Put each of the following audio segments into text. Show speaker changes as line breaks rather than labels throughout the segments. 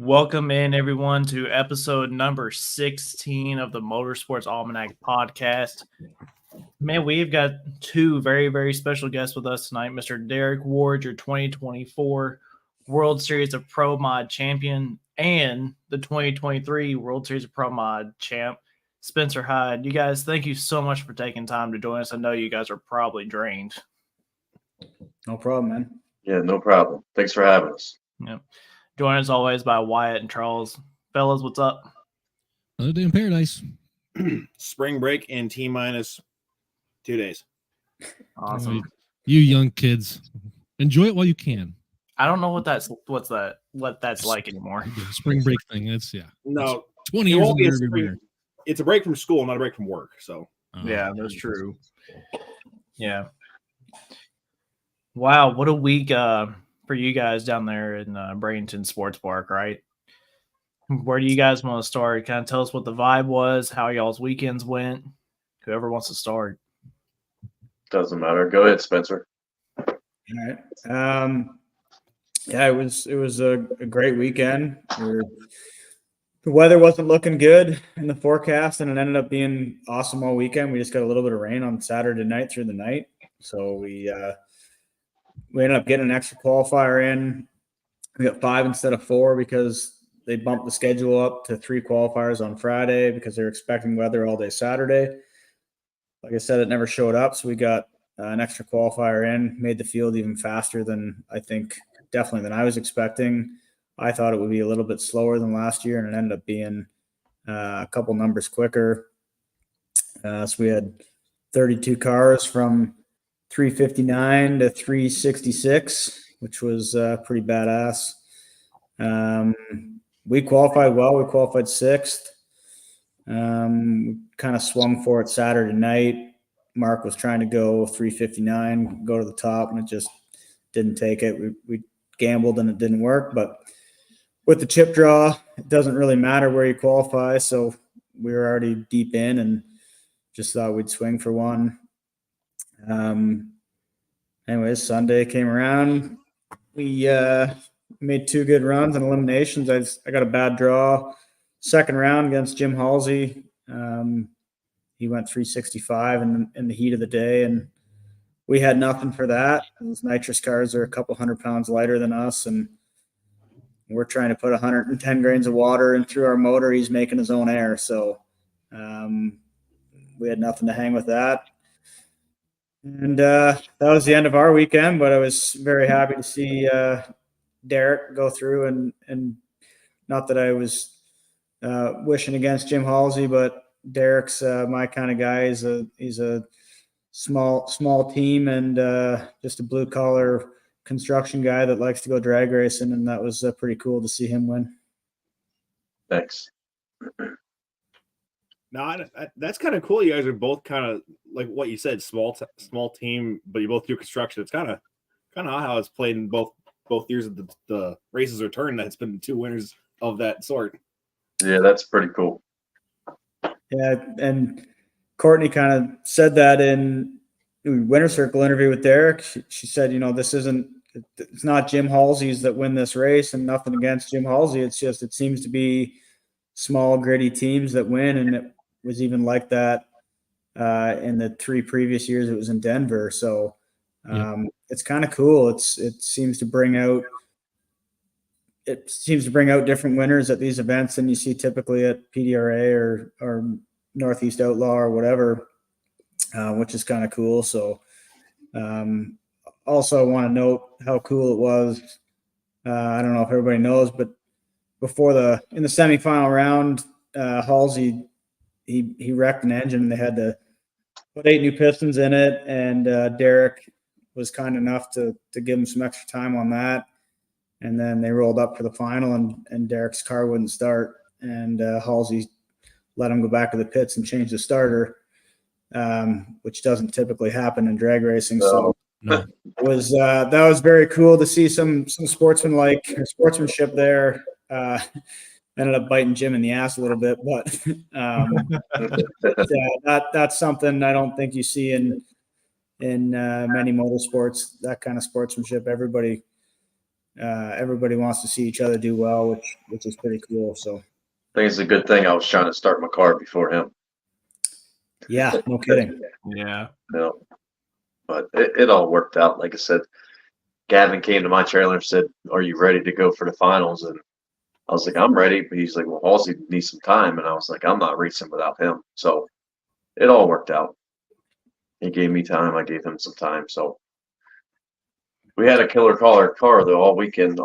Welcome in, everyone, to episode number 16 of the Motorsports Almanac podcast. Man, we've got two very, very special guests with us tonight. Mr. Derek Ward, your 2024 World Series of Pro Mod champion, and the 2023 World Series of Pro Mod champ, Spencer Hyde. You guys, thank you so much for taking time to join us. I know you guys are probably drained.
No problem, man.
Yeah, no problem. Thanks for having us.
Yep. Joined as always by Wyatt and Charles. Fellas, what's up?
Another day in paradise.
Spring break in T-minus 2 days.
Awesome.
You young kids, enjoy it while you can.
I don't know what that's like anymore.
Spring break thing. It's
No,
20 years in the rearview mirror.
It's a break from school, not a break from work. So
yeah, that's true. Yeah. Wow, what a week for you guys down there in Bradenton Sports Park, right? Where do you guys want to start? Kind of tell us what the vibe was, how y'all's weekends went. Whoever wants to start.
Doesn't matter. Go ahead, Spencer.
All right. Yeah, it was a great weekend. The weather wasn't looking good in the forecast, and it ended up being awesome all weekend. We just got a little bit of rain on Saturday night through the night, so we ended up getting an extra qualifier in. We got 5 instead of 4 because they bumped the schedule up to 3 qualifiers on Friday because they're expecting weather all day Saturday. Like I said, it never showed up, so we got an extra qualifier in, made the field even faster than definitely than I was expecting. I thought it would be a little bit slower than last year, and it ended up being a couple numbers quicker. So we had 32 cars from 359 to 366, which was pretty badass. We qualified well. We qualified 6th. Kind of swung for it Saturday night. Mark was trying to go 359, go to the top, and it just didn't take it. We gambled and it didn't work. But with the chip draw, it doesn't really matter where you qualify. So we were already deep in and just thought we'd swing for one. Anyways, Sunday came around. We made 2 good runs and eliminations. I got a bad draw. Second round against Jim Halsey. He went 365 in the heat of the day, and we had nothing for that. Those nitrous cars are a couple 100 pounds lighter than us, and we're trying to put 110 grains of water in through our motor. He's making his own air, so we had nothing to hang with that. And that was the end of our weekend, but I was very happy to see Derek go through, and not that I was wishing against Jim Halsey, but Derek's my kind of guy. He's a small team and just a blue collar construction guy that likes to go drag racing, and that was pretty cool to see him win.
Thanks.
no, that's kind of cool. You guys are both kind of like what you said, small team, but you both do construction. It's kind of how it's played in both years of the races return. That's been 2 winners of that sort.
Yeah, that's pretty cool.
Yeah, and Courtney kind of said that in Winter Circle interview with Derek. She said, it's not Jim Halsey's that win this race, and nothing against Jim Halsey. It's just it seems to be small, gritty teams that win, and it was even like that in the 3 previous years it was in Denver. So it's kind of cool. It seems to bring out different winners at these events than you see typically at PDRA or Northeast Outlaw or whatever, which is kind of cool. So also I want to note how cool it was. I don't know if everybody knows, but in the semifinal round, Halsey, he wrecked an engine and they had to put 8 new pistons in it. And Derek was kind enough to give him some extra time on that. And then they rolled up for the final, and Derek's car wouldn't start. And Halsey let him go back to the pits and change the starter, which doesn't typically happen in drag racing.
No.
So it was that was very cool to see some sportsmanship there. Ended up biting Jim in the ass a little bit, but that's something I don't think you see in many motorsports. That kind of sportsmanship, everybody everybody wants to see each other do well, which is pretty cool. So
I think it's a good thing I was trying to start my car before him.
yeah, no kidding.
Yeah.
You know, but it all worked out. Like I said, Gavin came to my trailer and said, "Are you ready to go for the finals?" And I was like, "I'm ready." But he's like, "Well, Halsey needs some time." And I was like, "I'm not racing without him." So it all worked out. He gave me time. I gave him some time. So we had a killer car though all weekend.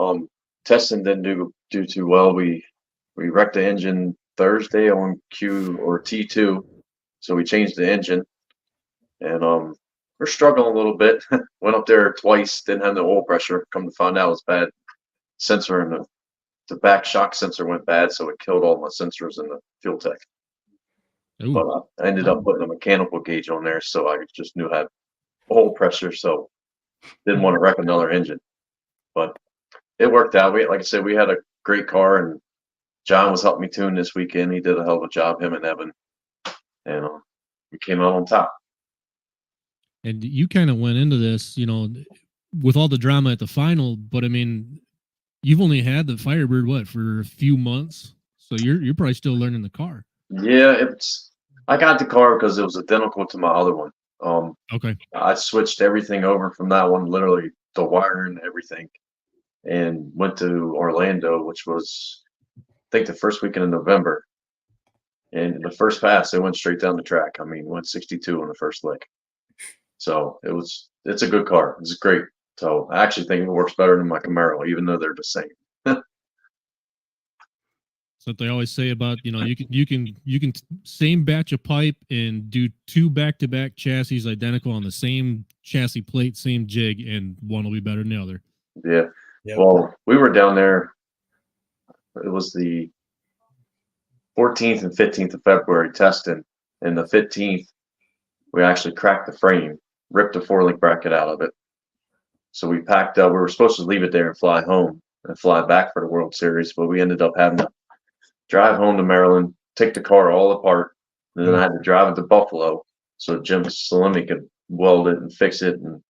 Testing didn't do too well. We wrecked the engine Thursday on T2, so we changed the engine, and we're struggling a little bit. Went up there twice, didn't have the oil pressure. Come to find out, it was bad. Sensor in the back shock sensor went bad, so it killed all my sensors in the fuel tank.
Ooh.
But I ended up putting a mechanical gauge on there, so I just knew I had oil pressure, so didn't want to wreck another engine. But it worked out. Like I said, we had a great car, and John was helping me tune this weekend. He did a hell of a job, him and Evan, and we came out on top.
And you kind of went into this, with all the drama at the final, but I mean, you've only had the Firebird for a few months, so you're probably still learning the car.
Yeah, I got the car because it was identical to my other one.
Okay.
I switched everything over from that one, literally the wire and everything, and went to Orlando, which was, I think, the first weekend in November. And the first pass, it went straight down the track. I mean, went 62 on the first lick. So it's a good car. It's great. So I actually think it works better than my Camaro, even though they're the same.
So what they always say about, you can same batch of pipe and do 2 back-to-back chassis identical on the same chassis plate, same jig, and one will be better than the other.
Yeah.
Yep.
Well, we were down there. It was the 14th and 15th of February testing. And the 15th, we actually cracked the frame, ripped the 4-link bracket out of it. So we packed up. We were supposed to leave it there and fly home and fly back for the World Series, but we ended up having to drive home to Maryland, take the car all apart, and then I had to drive it to Buffalo so Jim Salemi could weld it and fix it and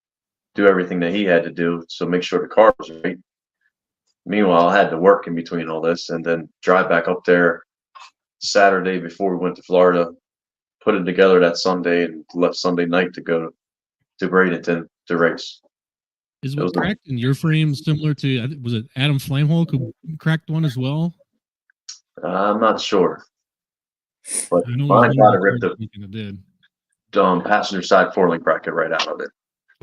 do everything that he had to do, so make sure the car was right. Meanwhile, I had to work in between all this and then drive back up there Saturday before we went to Florida, put it together that Sunday, and left Sunday night to go to Bradenton to race.
Is what cracked in your frame similar to, was it Adam Flamholk who cracked one as well?
I'm not sure, but
I know
mine got it ripped
it did.
Passenger side 4-link bracket right out of it.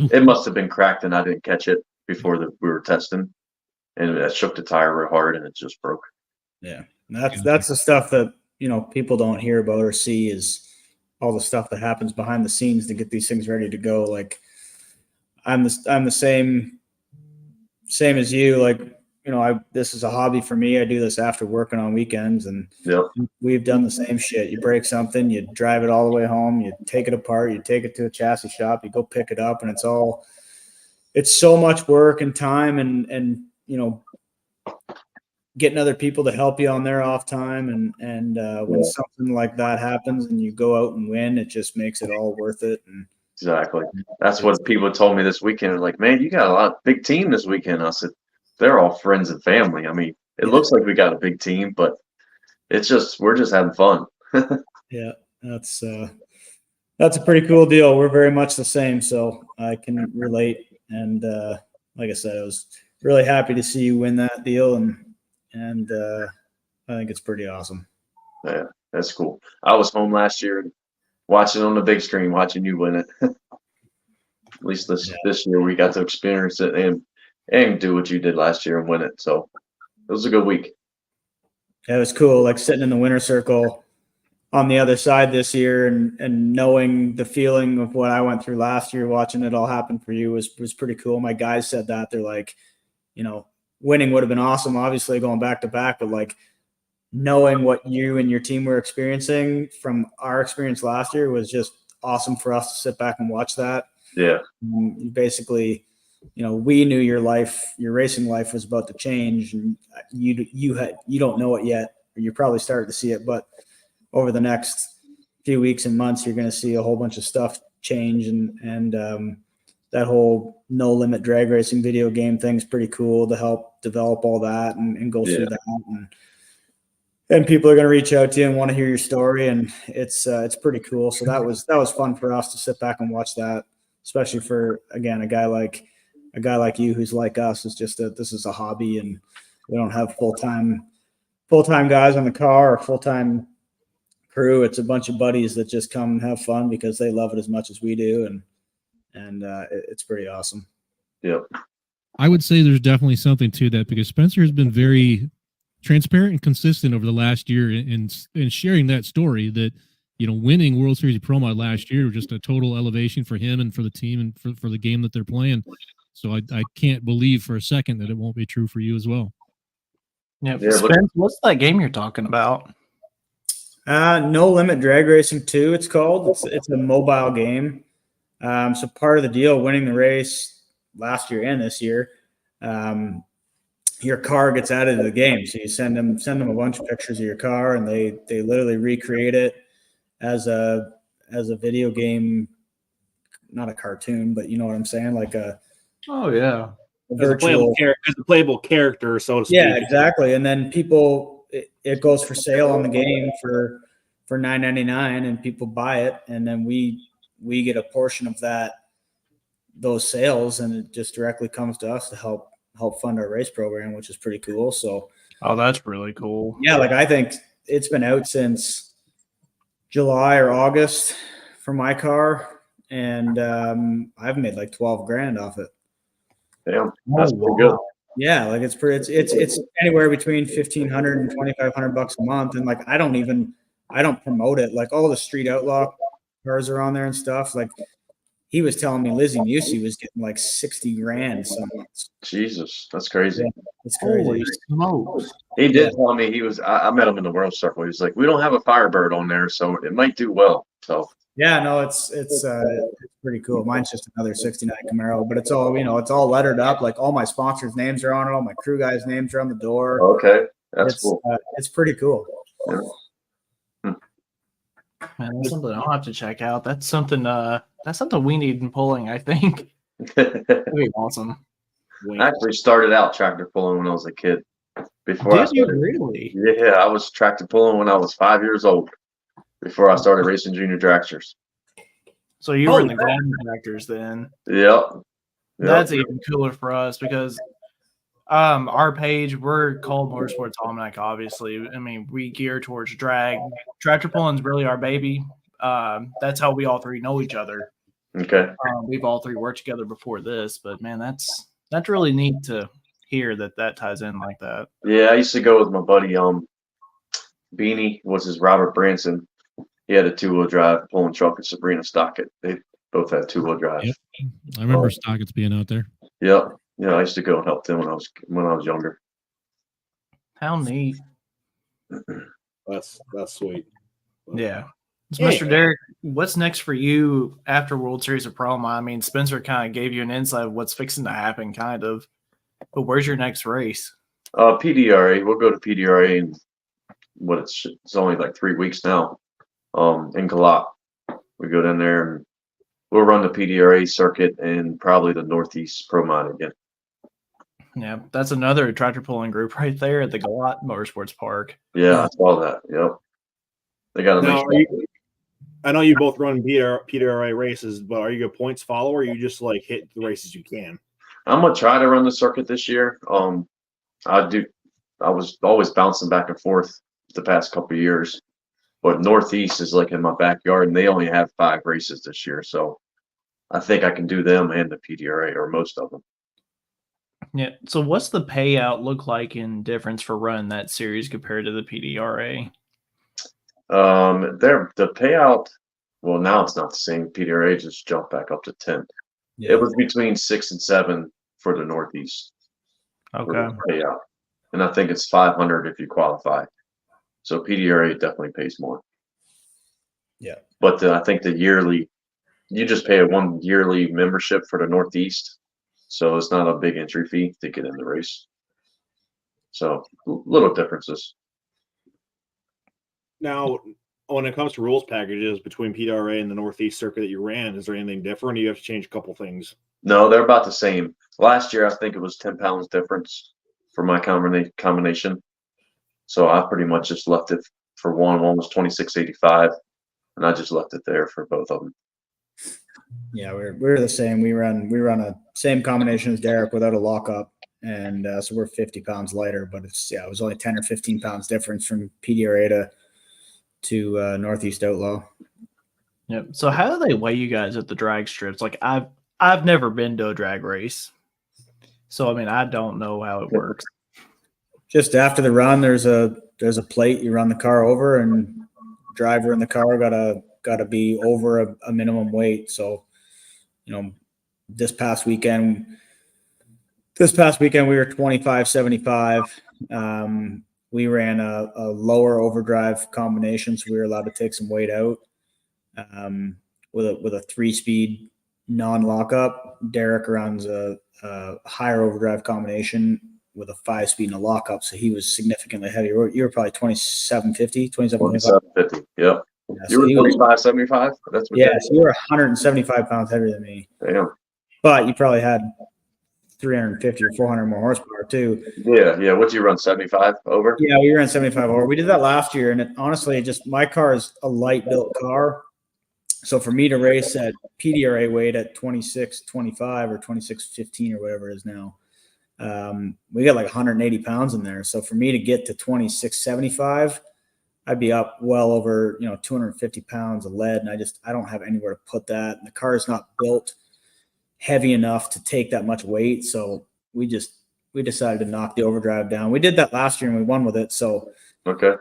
Oof.
It must have been cracked and I didn't catch it before we were testing, and it shook the tire real hard and it just broke.
Yeah, that's the stuff that people don't hear about or see, is all the stuff that happens behind the scenes to get these things ready to go. Like I'm the same as you. Like, this is a hobby for me. I do this after working on weekends, and
Yep.
we've done the same shit. You break something, you drive it all the way home, you take it apart, you take it to a chassis shop, you go pick it up, and it's so much work and time and getting other people to help you on their off time. And when something like that happens and you go out and win, it just makes it all worth it. And
exactly. That's what people told me this weekend. Like, man, you got a big team this weekend. I said, they're all friends and family. I mean, it looks like we got a big team, but we're just having fun.
Yeah, that's a pretty cool deal. We're very much the same, so I can relate. And like I said, I was really happy to see you win that deal, and I think it's pretty awesome.
Yeah, that's cool. I was home last year and watching on the big screen, watching you win it. At least this year we got to experience it and do what you did last year and win it. So it was a good week.
Yeah, it was cool, like sitting in the winner circle on the other side this year and knowing the feeling of what I went through last year, watching it all happen for you was pretty cool. My guys said that. They're like, winning would have been awesome, obviously, going back to back, but like knowing what you and your team were experiencing from our experience last year was just awesome for us to sit back and watch that.
Yeah.
Basically, we knew your racing life was about to change, and you don't know it yet, or you're probably starting to see it, but over the next few weeks and months, you're going to see a whole bunch of stuff change. And that whole no limit drag racing video game thing's pretty cool to help develop all that and go through that. And people are going to reach out to you and want to hear your story. And it's pretty cool. So that was fun for us to sit back and watch that, especially for, again, a guy like you, who's like us, is just this is a hobby, and we don't have full-time guys on the car or full-time crew. It's a bunch of buddies that just come and have fun because they love it as much as we do. And it's pretty awesome.
Yep.
I would say there's definitely something to that, because Spencer has been very transparent and consistent over the last year in sharing that story that, winning World Series Pro Mod last year was just a total elevation for him and for the team and for the game that they're playing. So I can't believe for a second that it won't be true for you as well.
Yeah. Spence, what's that game you're talking about?
No Limit Drag Racing 2, it's called. It's a mobile game. So part of the deal, winning the race last year and this year, your car gets added to the game. So you send them a bunch of pictures of your car, and they literally recreate it as a video game, not a cartoon, but you know what I'm saying, like a
virtual as a playable character, so to speak.
Yeah, exactly. And then it goes for sale on the game for $9.99, and people buy it, and then we get a portion of those sales, and it just directly comes to us to help fund our race program, which is pretty cool. So,
that's really cool.
Yeah, like I think it's been out since July or August for my car, and I've made like $12,000 off it.
Damn, that's pretty good.
Yeah, like it's anywhere between $1,500 and $2,500 a month, and like I don't promote it. Like all the Street Outlaw cars are on there and stuff. Like he was telling me Lizzie Musey was getting like $60,000 some months.
Jesus, that's crazy.
Yeah, it's crazy.
Holy smokes.
He did tell me I met him in the World Circle. He was like, we don't have a Firebird on there, so it might do well. So
yeah, no, it's pretty cool. Mine's just another '69 Camaro, but it's all lettered up. Like all my sponsors' names are on it. All my crew guys' names are on the door.
Okay, that's cool.
It's pretty cool.
Yeah.
Man, that's something I'll have to check out. That's something we need in pulling, I think. That'd be awesome.
I actually started out tractor pulling when I was a kid.
Did you really?
Yeah, I was tractor pulling when I was 5 years old. Before I started racing junior dragsters.
So you were in the Gladden tractors then?
Yep.
That's even cooler for us because our page, we're called Motorsports Almanac, obviously. I mean, we gear towards drag. Tractor pulling's really our baby. That's how we all three know each other.
Okay.
We've all three worked together before this, but man, that's really neat to hear that ties in like that.
Yeah, I used to go with my buddy Beanie, was his Robert Branson. He had a 2-wheel drive pulling truck at Sabrina Stockett. They both had 2-wheel drive.
Yep. I remember Stockett's being out there.
Yeah. Yeah, I used to go and help them when I was younger.
How neat.
That's sweet.
Yeah. So, Mr. Derek, what's next for you after World Series of Pro? I mean, Spencer kind of gave you an insight of what's fixing to happen, kind of. But where's your next race?
PDRA. We'll go to PDRA in it's only like 3 weeks now. In Galat. We go down there and we'll run the PDRA circuit and probably the Northeast Pro Mod again.
Yeah, that's another tractor pulling group right there at the Galat Motorsports Park.
Yeah, I saw that. Yep. They got to make sure.
I know you both run PDRA races, but are you a points follower, or you just like hit the races you can?
I'm gonna try to run the circuit this year. I was always bouncing back and forth the past couple of years. But Northeast is like in my backyard, and they only have 5 races this year. So I think I can do them and the PDRA, or most of them.
Yeah. So what's the payout look like in difference for running that series compared to the PDRA?
The payout, well, now it's not the same. PDRA just jumped back up to 10. Yeah. It was between 6 and 7 for the Northeast.
Okay.
Payout. And I think it's 500 if you qualify. So PDRA definitely pays more.
Yeah.
But I think you just pay a 1 yearly membership for the Northeast. So it's not a big entry fee to get in the race. So little differences.
Now, when it comes to rules packages between PDRA and the Northeast circuit that you ran, is there anything different? Or you have to change a couple things?
No, they're about the same. Last year, I think it was 10 pounds difference for my combination. So I pretty much just left it for one was 2685, and I just left it there for both of them.
Yeah, we're the same. We run a same combination as Derek without a lockup, and so we're 50 pounds lighter. But it was only 10 or 15 pounds difference from PDRA to Northeast Outlaw.
Yep. So how do they weigh you guys at the drag strips? Like I've never been to a drag race, so I mean I don't know how it works.
Just after the run, there's a plate. You run the car over, and driver in the car gotta be over a minimum weight. So, this past weekend we were 25.75. We ran a lower overdrive combination, so we were allowed to take some weight out. With a 3-speed non-lockup. Derek runs a higher overdrive combination with a 5-speed and a lockup, so he was significantly heavier. You were probably 2750,
2750. Yep.
Yeah,
You were 25.75. That's what.
Yeah, so you were 175 pounds heavier than me.
Damn.
But you probably had 350 or 400 more horsepower too.
Yeah. What do you run? 75 over?
Yeah, we ran 75 over. We did that last year, and honestly, my car is a light built car. So for me to race at PDRA weight at 26.25 or 26.15 or whatever it is now, we got like 180 pounds in there. So for me to get to 26.75, I'd be up well over 250 pounds of lead, and I don't have anywhere to put that. And the car is not built heavy enough to take that much weight. So we decided to knock the overdrive down. We did that last year and we won with it. So
okay.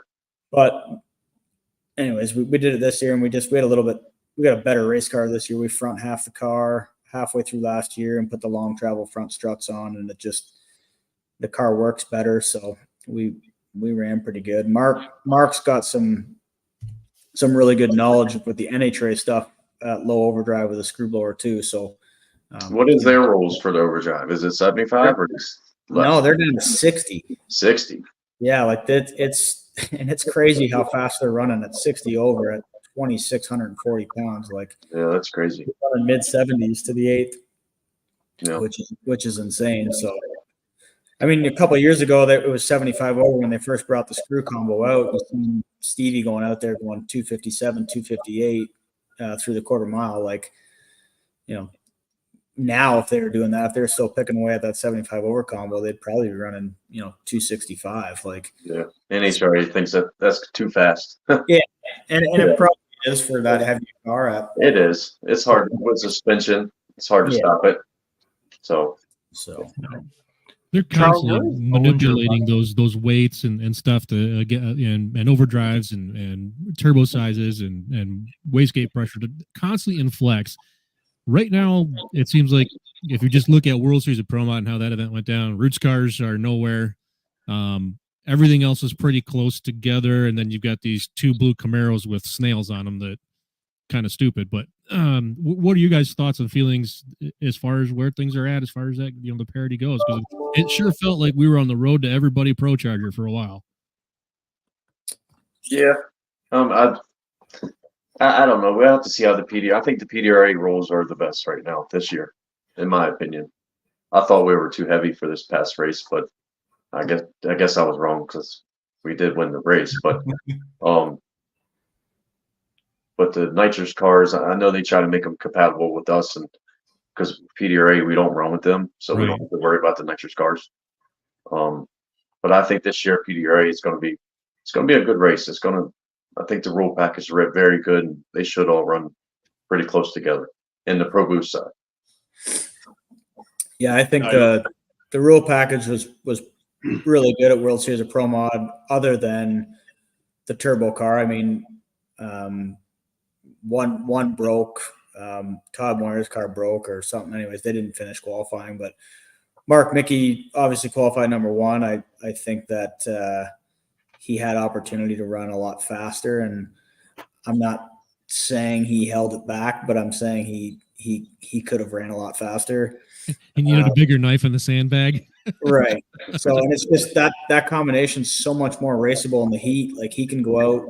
But anyways, we did it this year, and we got a better race car this year. We front half the car halfway through last year and put the long travel front struts on, and the car works better. So we ran pretty good. Mark's got some really good knowledge with the NHRA stuff at low overdrive with a screw blower too. So
what is their rules for the overdrive? Is it 75 or less?
No, they're down to 60.
60.
Yeah, like that. It's crazy how fast they're running at 60 over at 2,640 pounds. Like,
yeah, that's crazy.
Mid 70s to the 8th,
yeah.
which is insane. So, I mean, a couple of years ago, it was 75 over when they first brought the screw combo out. We've seen Stevie going out there going 257, 258 through the quarter mile. Like, now if they were doing that, if they're still picking away at that 75 over combo, they'd probably be running 265. Like,
yeah, NHRA thinks that's too fast.
Yeah, and it probably is for that heavy car.
It is. It's hard with suspension. It's hard to stop it. So
they're constantly manipulating those weights and stuff to get and overdrives and turbo sizes and wastegate pressure to constantly inflex. Right now, it seems like if you just look at World Series of Pro Mod and how that event went down, Roots cars are nowhere. Everything else is pretty close together, and then you've got these two blue Camaros with snails on them that kind of stupid. But what are you guys' thoughts and feelings as far as where things are at, as far as that the parity goes? Because it sure felt like we were on the road to everybody Pro Charger for a while.
Yeah, I don't know. We'll have to see how I think the PDRA rules are the best right now this year, in my opinion. I thought we were too heavy for this past race, but I guess I was wrong because we did win the race. But the nitrous cars, I know they try to make them compatible with us, and because PDRA we don't run with them, so we don't have to worry about the nitrous cars. But I think this year PDRA is going to be a good race. I think the rule package is very good, and they should all run pretty close together in the Pro Boost side.
Yeah, I think the rule package was really good at World Series of Pro Mod, other than the turbo car. I mean, one broke. Todd Moyer's car broke or something. Anyways, they didn't finish qualifying, but Mark Mickey obviously qualified number one. I think that he had opportunity to run a lot faster, and I'm not saying he held it back, but I'm saying he could have ran a lot faster.
He needed a bigger knife in the sandbag.
Right. So, and it's just that combination's so much more raceable in the heat. Like, he can go out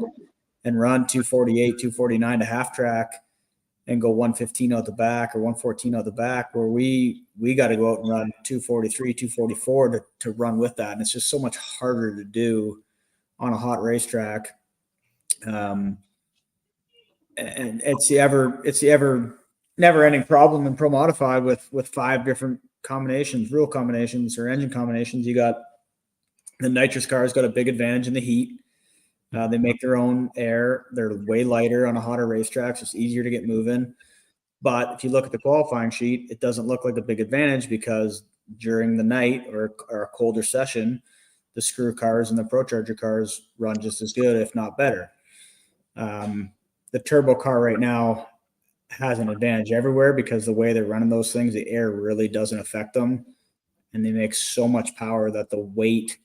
and run 248, 249 to half track and go 115 out the back or 114 out the back, where we got to go out and run 243, 244 to run with that. And it's just so much harder to do on a hot racetrack. And it's the ever never ending problem in Pro Modified with 5 different combinations, real combinations or engine combinations. You got the nitrous cars got a big advantage in the heat. They make their own air. They're way lighter on a hotter racetrack, so it's easier to get moving. But if you look at the qualifying sheet, it doesn't look like a big advantage because during the night or a colder session, the screw cars and the ProCharger cars run just as good, if not better. The turbo car right now has an advantage everywhere because the way they're running those things, the air really doesn't affect them. And they make so much power that the weight,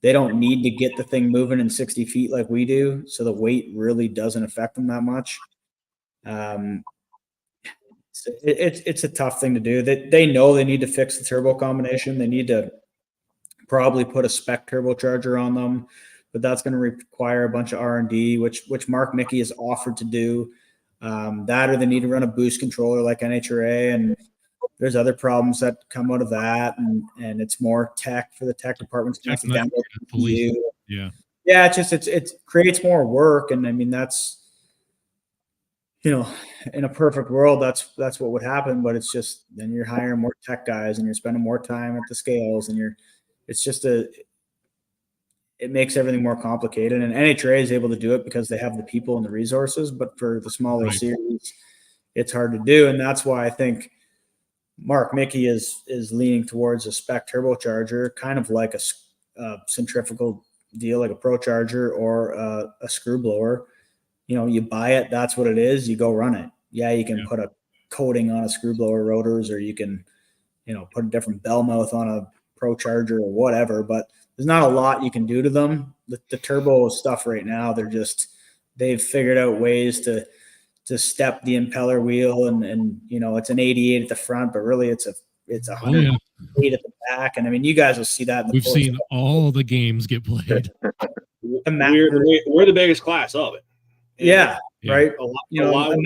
they don't need to get the thing moving in 60 feet like we do. So the weight really doesn't affect them that much. It's a tough thing to do. They know they need to fix the turbo combination. They need to probably put a spec turbocharger on them, but that's going to require a bunch of R&D, which Mark Mickey has offered to do. That, or they need to run a boost controller like NHRA, and there's other problems that come out of that, and it's more tech for the tech departments to have to download
police.
Yeah, it creates more work, and I mean that's, you know, in a perfect world, that's what would happen, but it's just then you're hiring more tech guys and you're spending more time at the scales, and it makes everything more complicated. And NHRA is able to do it because they have the people and the resources, but for the smaller series, it's hard to do. And that's why I think Mark Mickey is leaning towards a spec turbocharger, kind of like a centrifugal deal, like a ProCharger or a screw blower. You know, you buy it, that's what it is, you go run it. Yeah, you can put a coating on a screw blower rotors, or you can, you know, put a different bell mouth on a ProCharger or whatever, but there's not a lot you can do to them. The turbo stuff right now, they've figured out ways to step the impeller wheel, and you know, it's an 88 at the front, but really it's a 108 at the back. And I mean, you guys will see that.
We've seen all the games get played.
We're the biggest class of it.
Yeah, right.
A lot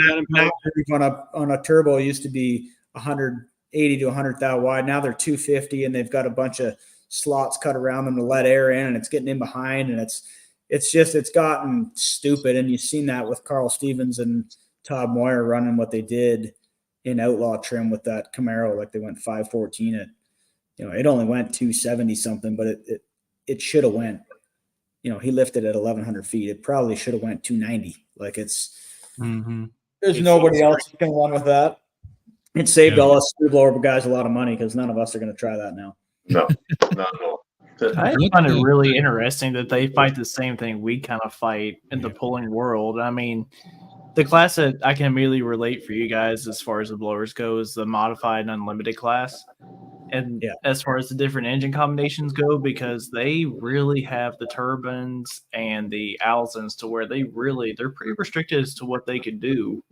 on a turbo used to be 180 to 100,000 wide. Now they're 250, and they've got a bunch of slots cut around them to let air in, and it's getting in behind, and it's gotten stupid. And you've seen that with Carl Stevens and Todd Moyer running what they did in outlaw trim with that Camaro. Like they went 514 at, you know, it only went 270 something, but it should have went, you know, he lifted at 1,100 feet. It probably should have went 290. Like there's nobody else who can run with that. It saved all us screw blower guys a lot of money because none of us are going to try that now.
No, not at all.
I find it really interesting that they fight the same thing we kind of fight in the pulling world. I mean, the class that I can immediately relate for you guys as far as the blowers go is the modified and unlimited class. And as far as the different engine combinations go, because they really have the turbines and the Allisons to where they're pretty restricted as to what they could do.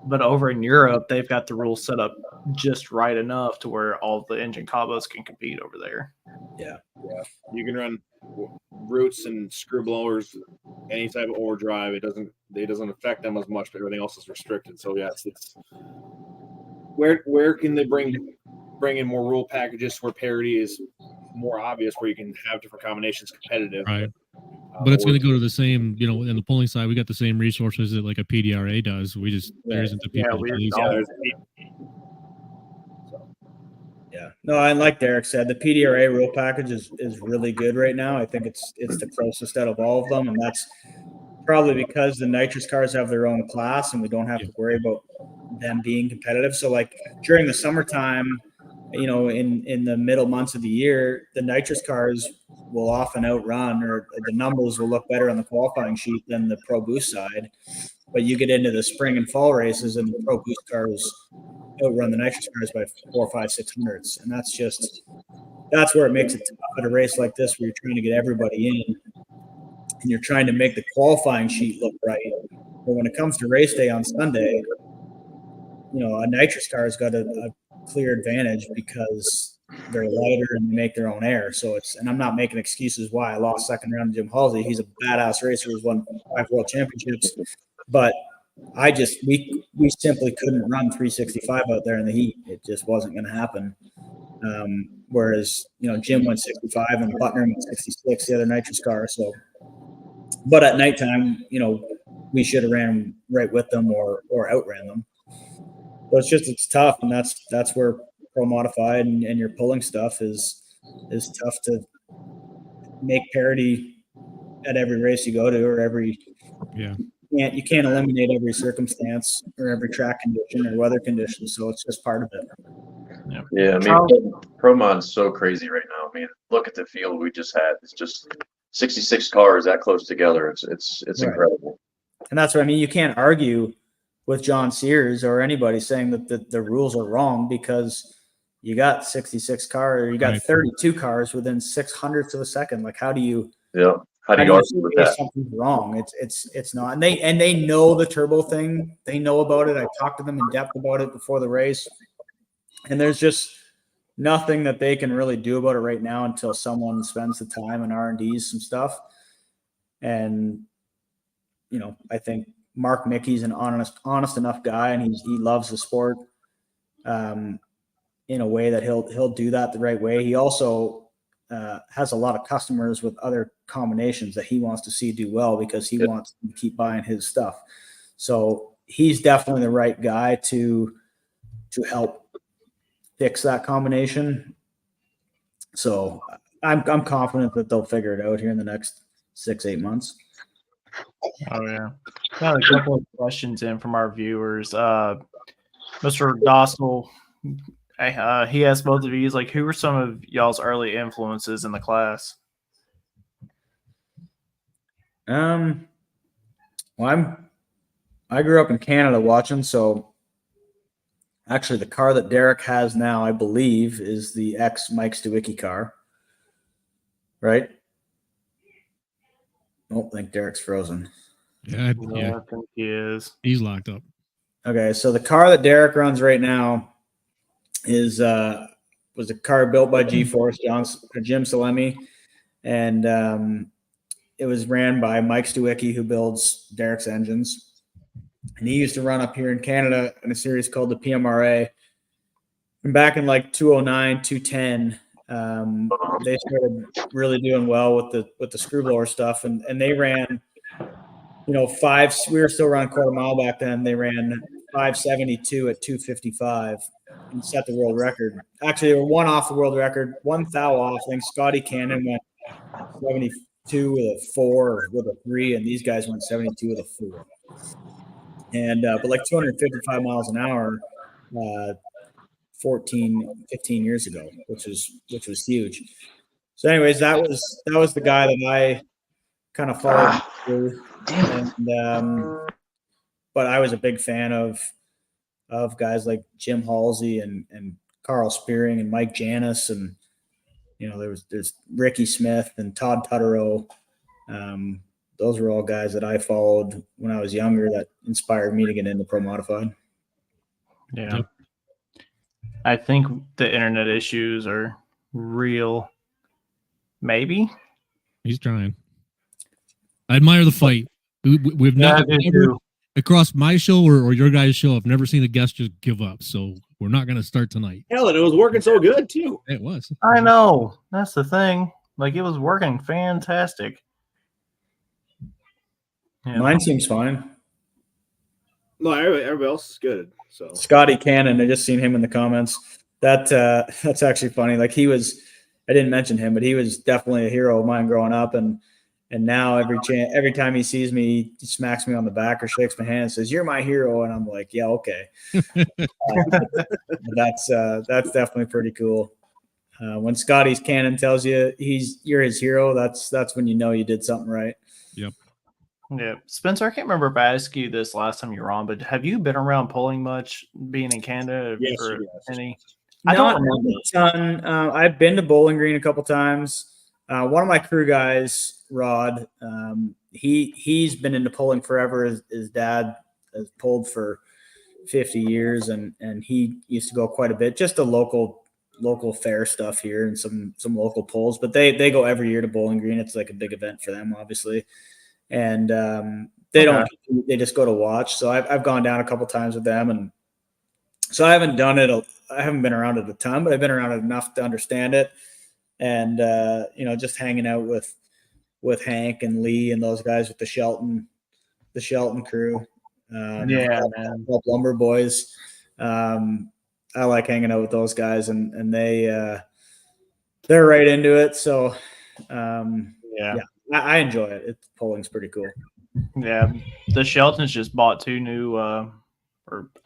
But over in Europe, they've got the rules set up just right enough to where all the engine combos can compete over there.
Yeah. You can run roots and screw blowers, any type of overdrive. It doesn't affect them as much, but everything else is restricted. So it's where can they bring in more rule packages where parity is more obvious, where you can have different combinations competitive.
Right. But it's going to go to the same, you know, in the polling side, we got the same resources that like a PDRA does. We just, there isn't the people.
No, and like Derek said, the PDRA rule package is really good right now. I think it's the closest out of all of them, and that's probably because the nitrous cars have their own class, and we don't have to worry about them being competitive. So, like during the summertime, you know, in the middle months of the year, the nitrous cars will often outrun, or the numbers will look better on the qualifying sheet than the Pro Boost side. But you get into the spring and fall races, and the Pro Boost cars outrun the nitrous cars by 400, 500, 600s, and that's where it makes it tough at a race like this, where you're trying to get everybody in, and you're trying to make the qualifying sheet look right. But when it comes to race day on Sunday, you know, a nitrous car has got a clear advantage because they're lighter and they make their own air. So and I'm not making excuses why I lost second round to Jim Halsey. He's a badass racer who's won 5 world championships, but we simply couldn't run 365 out there in the heat. It just wasn't going to happen. Whereas, Jim went 65 and Butner went 66, the other nitrous car. So, but at nighttime, we should have ran right with them or outran them. But it's tough. And that's where pro modified and your pulling stuff is tough to make parity at every race you go to or every, you can't eliminate every circumstance or every track condition or weather condition. So it's just part of it.
Yeah, I mean, pro mod's so crazy right now. I mean, look at the field we just had. It's just 66 cars that close together. It's right. Incredible.
And that's what I mean. You can't argue with John Sears or anybody saying that the rules are wrong because you got 66 cars, you got 32 cars within 600ths of a second. Like, how do you argue with that? Something's wrong. It's not. And they know the turbo thing. They know about it. I talked to them in depth about it before the race. And there's just nothing that they can really do about it right now until someone spends the time and R&Ds some stuff. And, I think Mark Mickey's an honest enough guy, and he loves the sport in a way that he'll do that the right way. He also has a lot of customers with other combinations that he wants to see do well because he wants to keep buying his stuff. So he's definitely the right guy to help fix that combination. So I'm confident that they'll figure it out here in the next 6-8 months.
Oh yeah. Got a couple of questions in from our viewers. Mr. Dostal, he asked both of you, he's like, who were some of y'all's early influences in the class?
Well, I grew up in Canada watching, so actually the car that Derek has now, I believe, is the ex Mike Stewicki car. Right? I don't think Derek's frozen.
Yeah,
I think he is.
He's locked up.
Okay, so the car that Derek runs right now was a car built by G-Force, Jim Salemi, and it was ran by Mike Stewicki, who builds Derek's engines. And he used to run up here in Canada in a series called the PMRA. And back in like 2009, 2010, they started really doing well with the screw blower stuff, and they ran, we were still running quarter mile back then. They ran 572 at 255 and set the world record. Actually, they were one off the world record, one thou off. I think Scotty Cannon went 72 with a 4 or with a 3, and these guys went 72 with a 4. And but like 255 miles an hour 15 years ago, which was huge. So anyways, that was the guy that I kind of followed through. And but I was a big fan of guys like Jim Halsey and Carl Spearing and Mike Janis, and there's Ricky Smith and Todd Tutterow. Those were all guys that I followed when I was younger that inspired me to get into pro modified.
Yeah. Yep. I think the internet issues are real. Maybe.
He's trying. I admire the fight. We've never across my show or your guys' show, I've never seen a guest just give up. So we're not going to start tonight.
Hell, and it was working so good too.
It was.
I know. That's the thing. Like, it was working fantastic.
Yeah. Mine seems fine.
No, everybody else is good. So
Scotty Cannon, I just seen him in the comments. That's actually funny. Like, I didn't mention him, but he was definitely a hero of mine growing up, and now every time he sees me, he smacks me on the back or shakes my hand and says, "You're my hero," and I'm like, "Yeah, okay." That's definitely pretty cool. When Scotty's Cannon tells you you're his hero, that's when you know you did something right.
Yep.
Yeah, Spencer, I can't remember if I asked you this last time you were on, but have you been around pulling much, being in Canada?
Yes,
or any?
I don't remember a ton. I've been to Bowling Green a couple times. One of my crew guys, Rod, he's been into pulling forever. His dad has pulled for 50 years, and he used to go quite a bit. Just a local local fair stuff here and some local polls, but they go every year to Bowling Green. It's like a big event for them, obviously. And they just go to watch. So I've gone down a couple times with them, and so I haven't done it. I haven't been around it a ton, but I've been around it enough to understand it. And just hanging out with Hank and Lee and those guys with the Shelton crew.
Man.
Lumber boys. I like hanging out with those guys, and they're right into it. So I enjoy it. Polling's pretty cool.
Yeah, the Sheltons just bought 2 new, or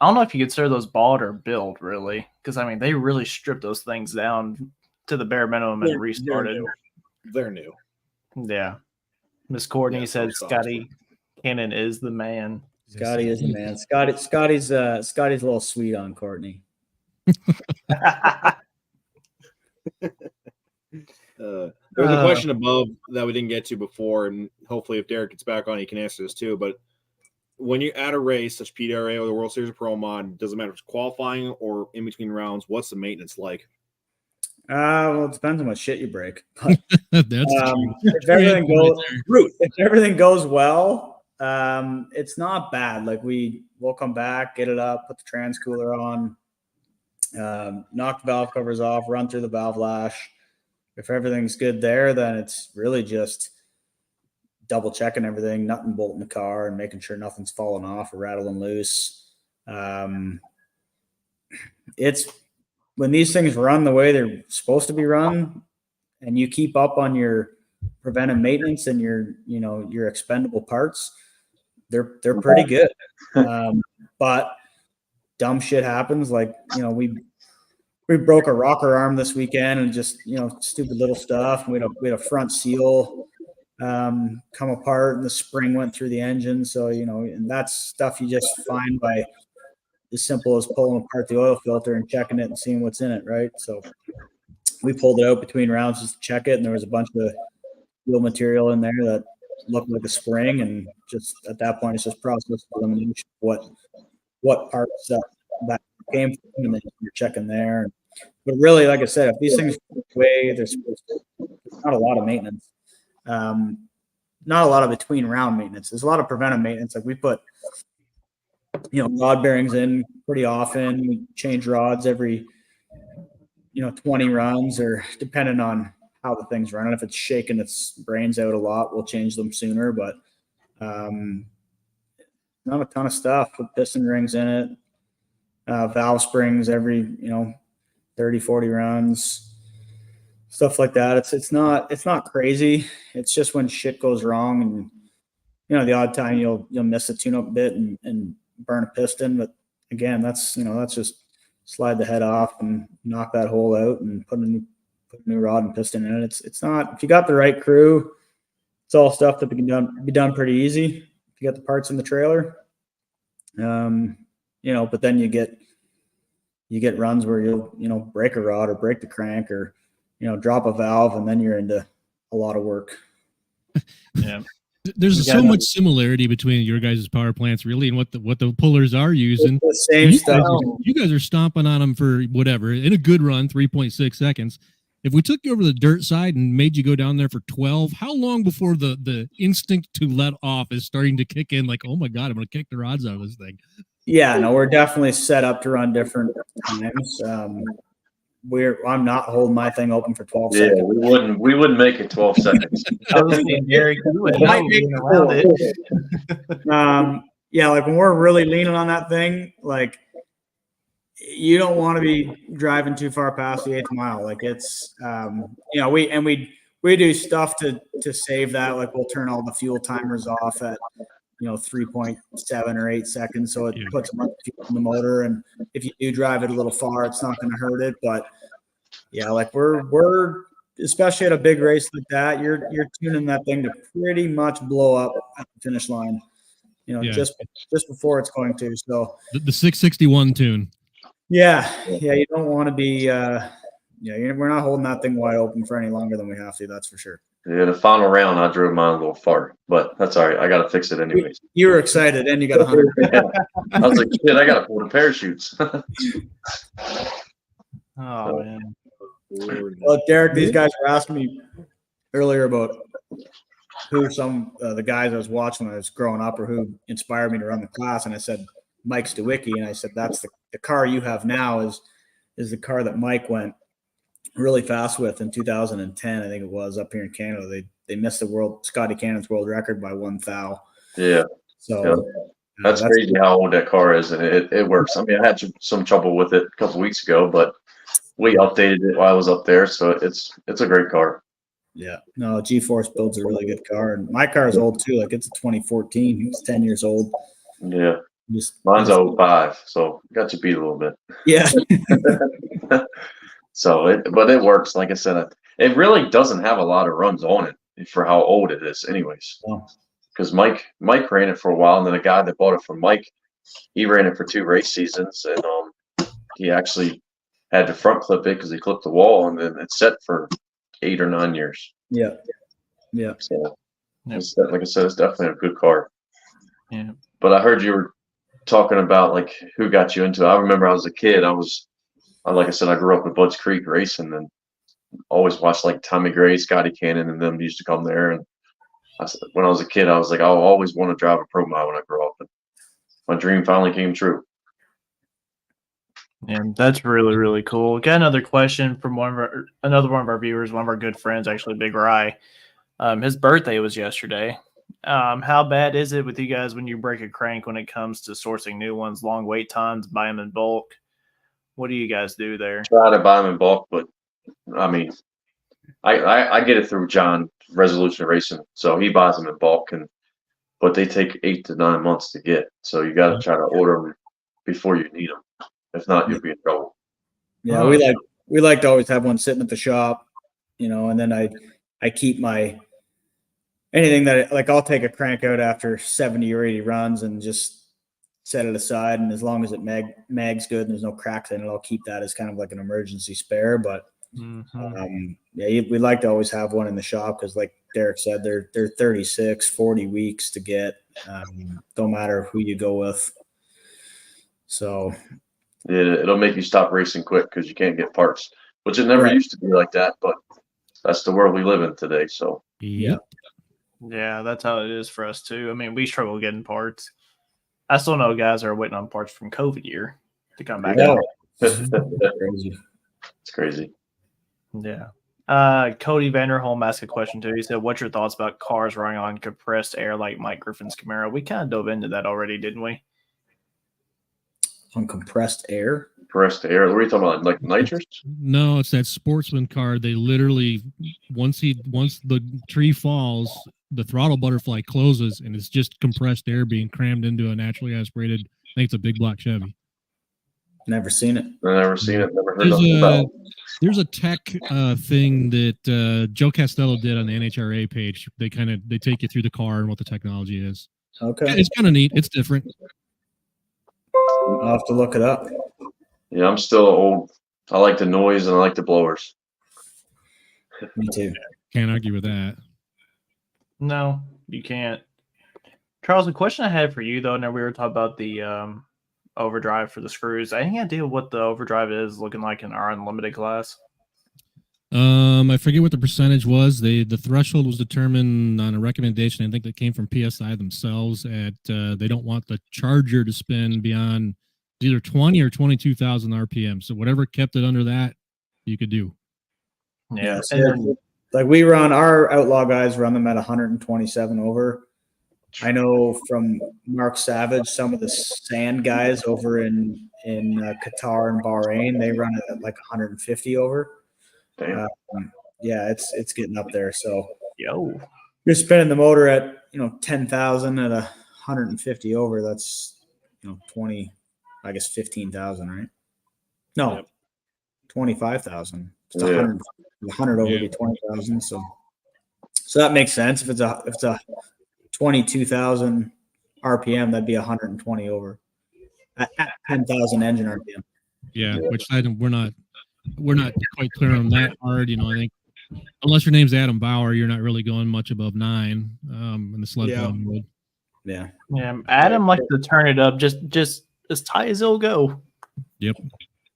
I don't know if you consider those bought or built, really, because I mean they really stripped those things down to the bare minimum and restarted.
They're new.
Yeah, Miss Courtney said Scotty Cannon is the man.
Scotty is the man. Scotty's a little sweet on Courtney.
There's a question above that we didn't get to before, and hopefully if Derek gets back on, he can answer this too. But when you're at a race such PDRA or the World Series of Pro Mod, doesn't matter if it's qualifying or in between rounds, what's the maintenance like?
Well, it depends on what shit you break. But,
That's
if everything goes well, it's not bad. Like we'll come back, get it up, put the trans cooler on, knock the valve covers off, run through the valve lash. If everything's good there, then it's really just double checking everything, nut and bolting the car and making sure nothing's falling off or rattling loose. It's when these things run the way they're supposed to be run and you keep up on your preventive maintenance and your expendable parts, they're pretty good. But dumb shit happens. Like, we broke a rocker arm this weekend and just, stupid little stuff. We had a front seal come apart and the spring went through the engine. So, and that's stuff you just find by as simple as pulling apart the oil filter and checking it and seeing what's in it, right? So we pulled it out between rounds just to check it, and there was a bunch of steel material in there that looked like a spring, and just at that point it's just process elimination of what parts that came from, and then you're checking there. But really, like I said, if these things go away, there's not a lot of maintenance. Not a lot of between round maintenance. There's a lot of preventive maintenance. Like we put rod bearings in pretty often. We change rods every 20 runs, or depending on how the thing's running. If it's shaking its brains out a lot, we'll change them sooner, but not a ton of stuff. Put piston rings in it, valve springs every 30 40 runs, stuff like that. It's not crazy. It's just when shit goes wrong, and the odd time you'll miss a tune-up bit and burn a piston, but again, that's just slide the head off and knock that hole out and put a new rod and piston in it. It's not, if you got the right crew, it's all stuff that can be done pretty easy if you got the parts in the trailer. But then you get runs where you'll break a rod or break the crank or drop a valve, and then you're into a lot of work.
Yeah.
There's so much similarity between your guys' power plants, really, and what the pullers are using.
It's the same stuff.
You guys are stomping on them for whatever in a good run, 3.6 seconds. If we took you over the dirt side and made you go down there for 12, how long before the instinct to let off is starting to kick in? Like, oh my God, I'm going to kick the rods out of this thing.
Yeah, no, we're definitely set up to run different times. I'm not holding my thing open for 12 seconds.
Yeah, we wouldn't make it 12 seconds.
I was thinking, Derek, you would not be around it.
Yeah, like when we're really leaning on that thing, like you don't want to be driving too far past the 8th mile. Like it's, we do stuff to save that. Like we'll turn all the fuel timers off at 3.7 or 8 seconds, so it puts a bunch of fuel in the motor, and if you do drive it a little far, it's not going to hurt it. But yeah, like we're especially at a big race like that, you're tuning that thing to pretty much blow up at the finish line, just before it's going to. So
the 661 tune.
Yeah, you don't want to be we're not holding that thing wide open for any longer than we have to, that's for sure.
Yeah, the final round, I drove mine a little far, but that's all right. I got to fix it anyways.
You were excited, and you got 100.
Yeah. I was like, shit, I got to pull the parachutes.
Oh man.
Well, Derek, these guys were asking me earlier about who some the guys I was watching when I was growing up or who inspired me to run the class. And I said, Mike Stawicki. And I said, that's the car you have now is the car that Mike went really fast with in 2010. I think it was up here in Canada. They missed Scotty Cannon's world record by 1 thou.
Yeah.
So
that's crazy how old that car is, and it works. I mean, I had some trouble with it a couple weeks ago, but we updated it while I was up there, so it's a great car.
Yeah, no, G-Force builds a really good car, and my car is old too. Like it's a 2014. It's 10 years old.
Yeah, mine's 05, so got you beat a little bit.
Yeah.
But it works. Like I said, it really doesn't have a lot of runs on it for how old it is, anyways. Because Mike ran it for a while, and then a guy that bought it from Mike, he ran it for 2 race seasons, and he actually had to front clip it because he clipped the wall, and then it's set for 8 or 9 years.
Yeah.
So, like I said, it's definitely a good car.
Yeah.
But I heard you were talking about like who got you into it. I remember I was a kid. Like I said, I grew up in Budds Creek racing, and always watched like Tommy Gray, Scotty Cannon, and them used to come there. And when I was a kid, I was like, I'll always want to drive a pro mile when I grow up. And my dream finally came true.
And that's really, really cool. Got another question from another one of our viewers, one of our good friends, actually, Big Rye. His birthday was yesterday. How bad is it with you guys when you break a crank when it comes to sourcing new ones, long wait times, buy them in bulk? What do you guys do there?
Try to buy them in bulk, but I mean, I get it through John Resolution Racing, so he buys them in bulk, but they take 8 to 9 months to get. So you got to try to order them before you need them. If not, you'll be in trouble.
Yeah, we like to always have one sitting at the shop, and then I keep anything that I'll take a crank out after 70 or 80 runs and just set it aside, and as long as it mag's good and there's no cracks in it, I'll keep that as kind of like an emergency spare. But we like to always have one in the shop because, like Derek said, they're 36, 40 weeks to get. Don't matter who you go with. So
yeah, it'll make you stop racing quick because you can't get parts, which it never used to be like that. But that's the world we live in today. So
yeah,
that's how it is for us too. I mean, we struggle getting parts. I still know guys are waiting on parts from COVID year to come back.
Yeah.
It's crazy.
Yeah. Cody Vanderholm asked a question too. He said, "What's your thoughts about cars running on compressed air like Mike Griffin's Camaro?" We kind of dove into that already, didn't we?
On compressed air?
Compressed air. What are you talking about? Like nitrous?
No, it's that Sportsman car. They literally once the tree falls, the throttle butterfly closes, and it's just compressed air being crammed into a naturally aspirated. I think it's a big block Chevy.
Never seen it.
Never seen it. Never heard nothing about it.
There's a tech thing that Joe Castello did on the NHRA page. They take you through the car and what the technology is.
Okay,
it's kind of neat. It's different.
I'll have to look it up.
Yeah, I'm still old. I like the noise and I like the blowers.
Me too.
Can't argue with that.
No, you can't. Charles, the question I had for you though, now we were talking about the overdrive for the screws. Any idea what the overdrive is looking like in our unlimited class?
I forget what the percentage was. The threshold was determined on a recommendation, I think, that came from PSI themselves. They don't want the charger to spin beyond either 20 or 22,000 RPM. So whatever kept it under that, you could do.
Yeah.
So like we run, our Outlaw guys run them at 127 over. I know from Mark Savage, some of the sand guys over in Qatar and Bahrain, they run it at like 150 over. Yeah, it's getting up there. So you're spinning the motor at 10,000 at 150 over. That's 20, I guess 15,000, right? No, 25,000. It's 100 over be 20,000. So that makes sense. If it's a 22,000 RPM, that'd be 120 over at 10,000 engine RPM.
Yeah, which we're not quite clear on that hard. I think unless your name's Adam Bauer, you're not really going much above 9 in the sled plowing mode.
Yeah. Adam likes to turn it up just as tight as it'll go.
Yep.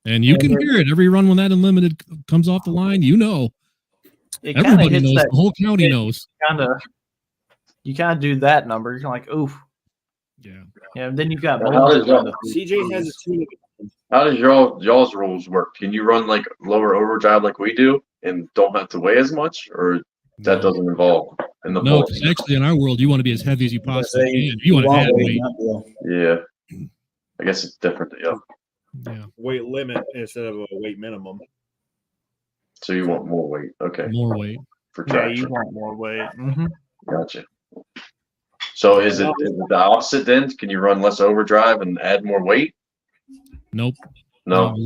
And you can hear it every run when that unlimited comes off the line. You know,
It kind of
everybody
hits
knows.
that.
The whole county knows.
You kind of do that number. You're like, oof.
Yeah.
Yeah. And then you got
How does
CJ has a two.
How does y'all's rules work? Can you run like lower overdrive like we do and don't have to weigh as much, or that doesn't involve in the
No,
bowl?
because actually in our world, you want to be as heavy as you possibly
Say
can. You want to add weight.
Yeah, I guess it's different. Yeah.
Yeah.
Weight limit instead of a weight minimum.
So you want more weight? Okay.
More weight.
For
Yeah,
traction.
you want more weight.
Gotcha. So is it the opposite then? Can you run less overdrive and add more weight?
Nope.
No.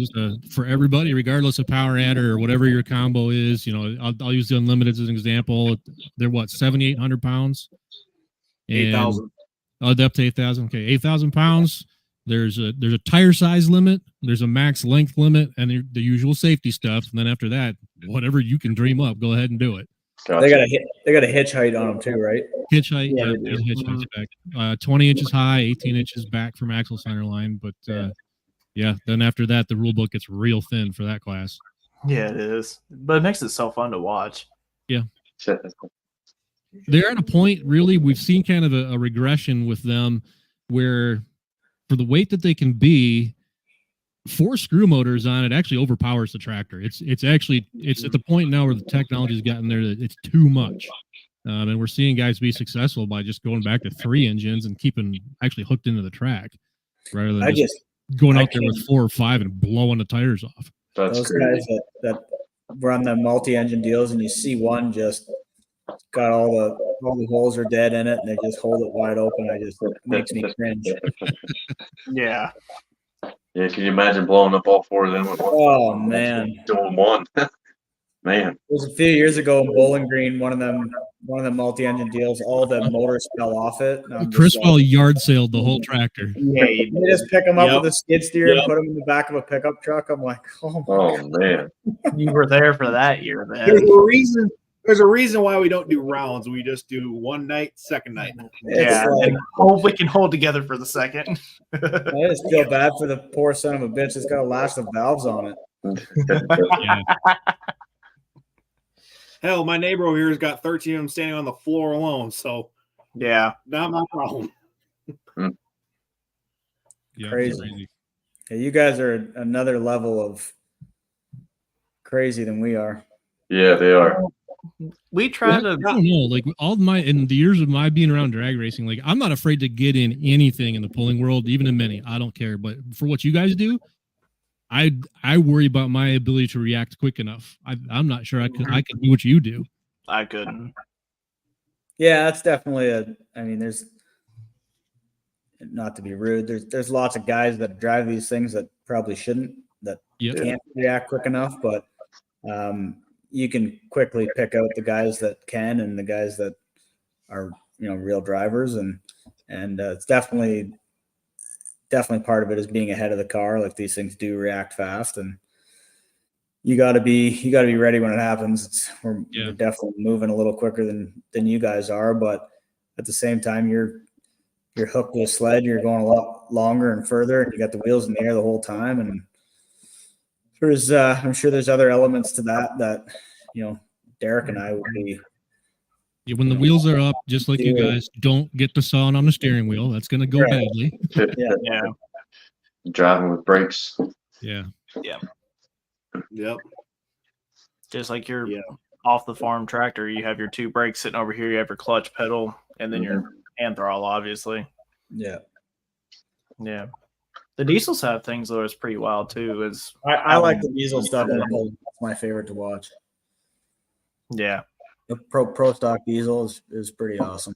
For everybody, regardless of power adder or whatever your combo is, I'll use the unlimited as an example. They're what, 7,800 pounds?
8,000.
Oh, up to 8,000. Okay, 8,000 pounds. There's a tire size limit. There's a max length limit, and the usual safety stuff. And then after that, whatever you can dream up, go ahead and do it.
Gotcha.
They got a hitch height on them too, right?
Hitch height,
Yeah,
yeah,
they do.
hitch height's back. 20 inches high, 18 inches back from axle center line. But then after that, the rule book gets real thin for that class.
Yeah, it is. But it makes it so fun to watch.
Yeah. They're at a point, really, we've seen kind of a regression with them where for the weight that they can be, 4 screw motors on it actually overpowers the tractor. It's at the point now where the technology's gotten there that it's too much. And we're seeing guys be successful by just going back to 3 engines and keeping actually hooked into the track rather than just going out there with 4 or 5 and blowing the tires off.
That's
Those
crazy.
guys that run the multi-engine deals and you see one just got all the holes are dead in it and they just hold it wide open. It makes me cringe.
Yeah.
Yeah, can you imagine blowing up all 4 of them at once?
Oh man.
Doing one. Man.
It was a few years ago in Bowling Green, one of them multi-engine deals, all the motors fell off it.
Chris Paul yard sailed the whole tractor.
Yeah,
They just pick them up with a skid steer and put them in the back of a pickup truck. I'm like,
oh man.
You were there for that year, man.
There's a reason why we don't do rounds. We just do one night, second night.
Yeah,
like,
and hope we can hold together for the second.
I just feel bad for the poor son of a bitch that's got to lash the valves on it.
Yeah.
Hell, my neighbor over here has got 13 of them standing on the floor alone. So,
Yeah.
not my problem.
Yeah,
Crazy. Yeah, you guys are another level of crazy than we are.
Yeah, they are.
We try
I
to.
don't know. Like in the years of my being around drag racing, like I'm not afraid to get in anything in the pulling world, even in many. I don't care. But for what you guys do, I worry about my ability to react quick enough. I'm not sure I can do what you do.
I couldn't.
Yeah, that's definitely there's, not to be rude, there's lots of guys that drive these things that probably shouldn't, that can't react quick enough, but you can quickly pick out the guys that can and the guys that are, real drivers, and it's definitely part of it is being ahead of the car. Like, these things do react fast, and you got to be ready when it happens. We're definitely moving a little quicker than you guys are, but at the same time, you're hooked to a sled. You're going a lot longer and further, and you got the wheels in the air the whole time. And there's, I'm sure there's other elements to that Derek and I would be.
Yeah, when the wheels are up, just like you guys, don't get the sawing on the steering wheel. That's going to go badly.
Yeah.
Driving with brakes.
Yeah.
Yep.
Just like your off the farm tractor, you have your 2 brakes sitting over here. You have your clutch pedal, and then your hand throttle, obviously.
Yeah.
Yeah. The diesels have things that is pretty wild too.
I like the diesel stuff. That's my favorite to watch.
Yeah.
The pro stock diesel is pretty awesome.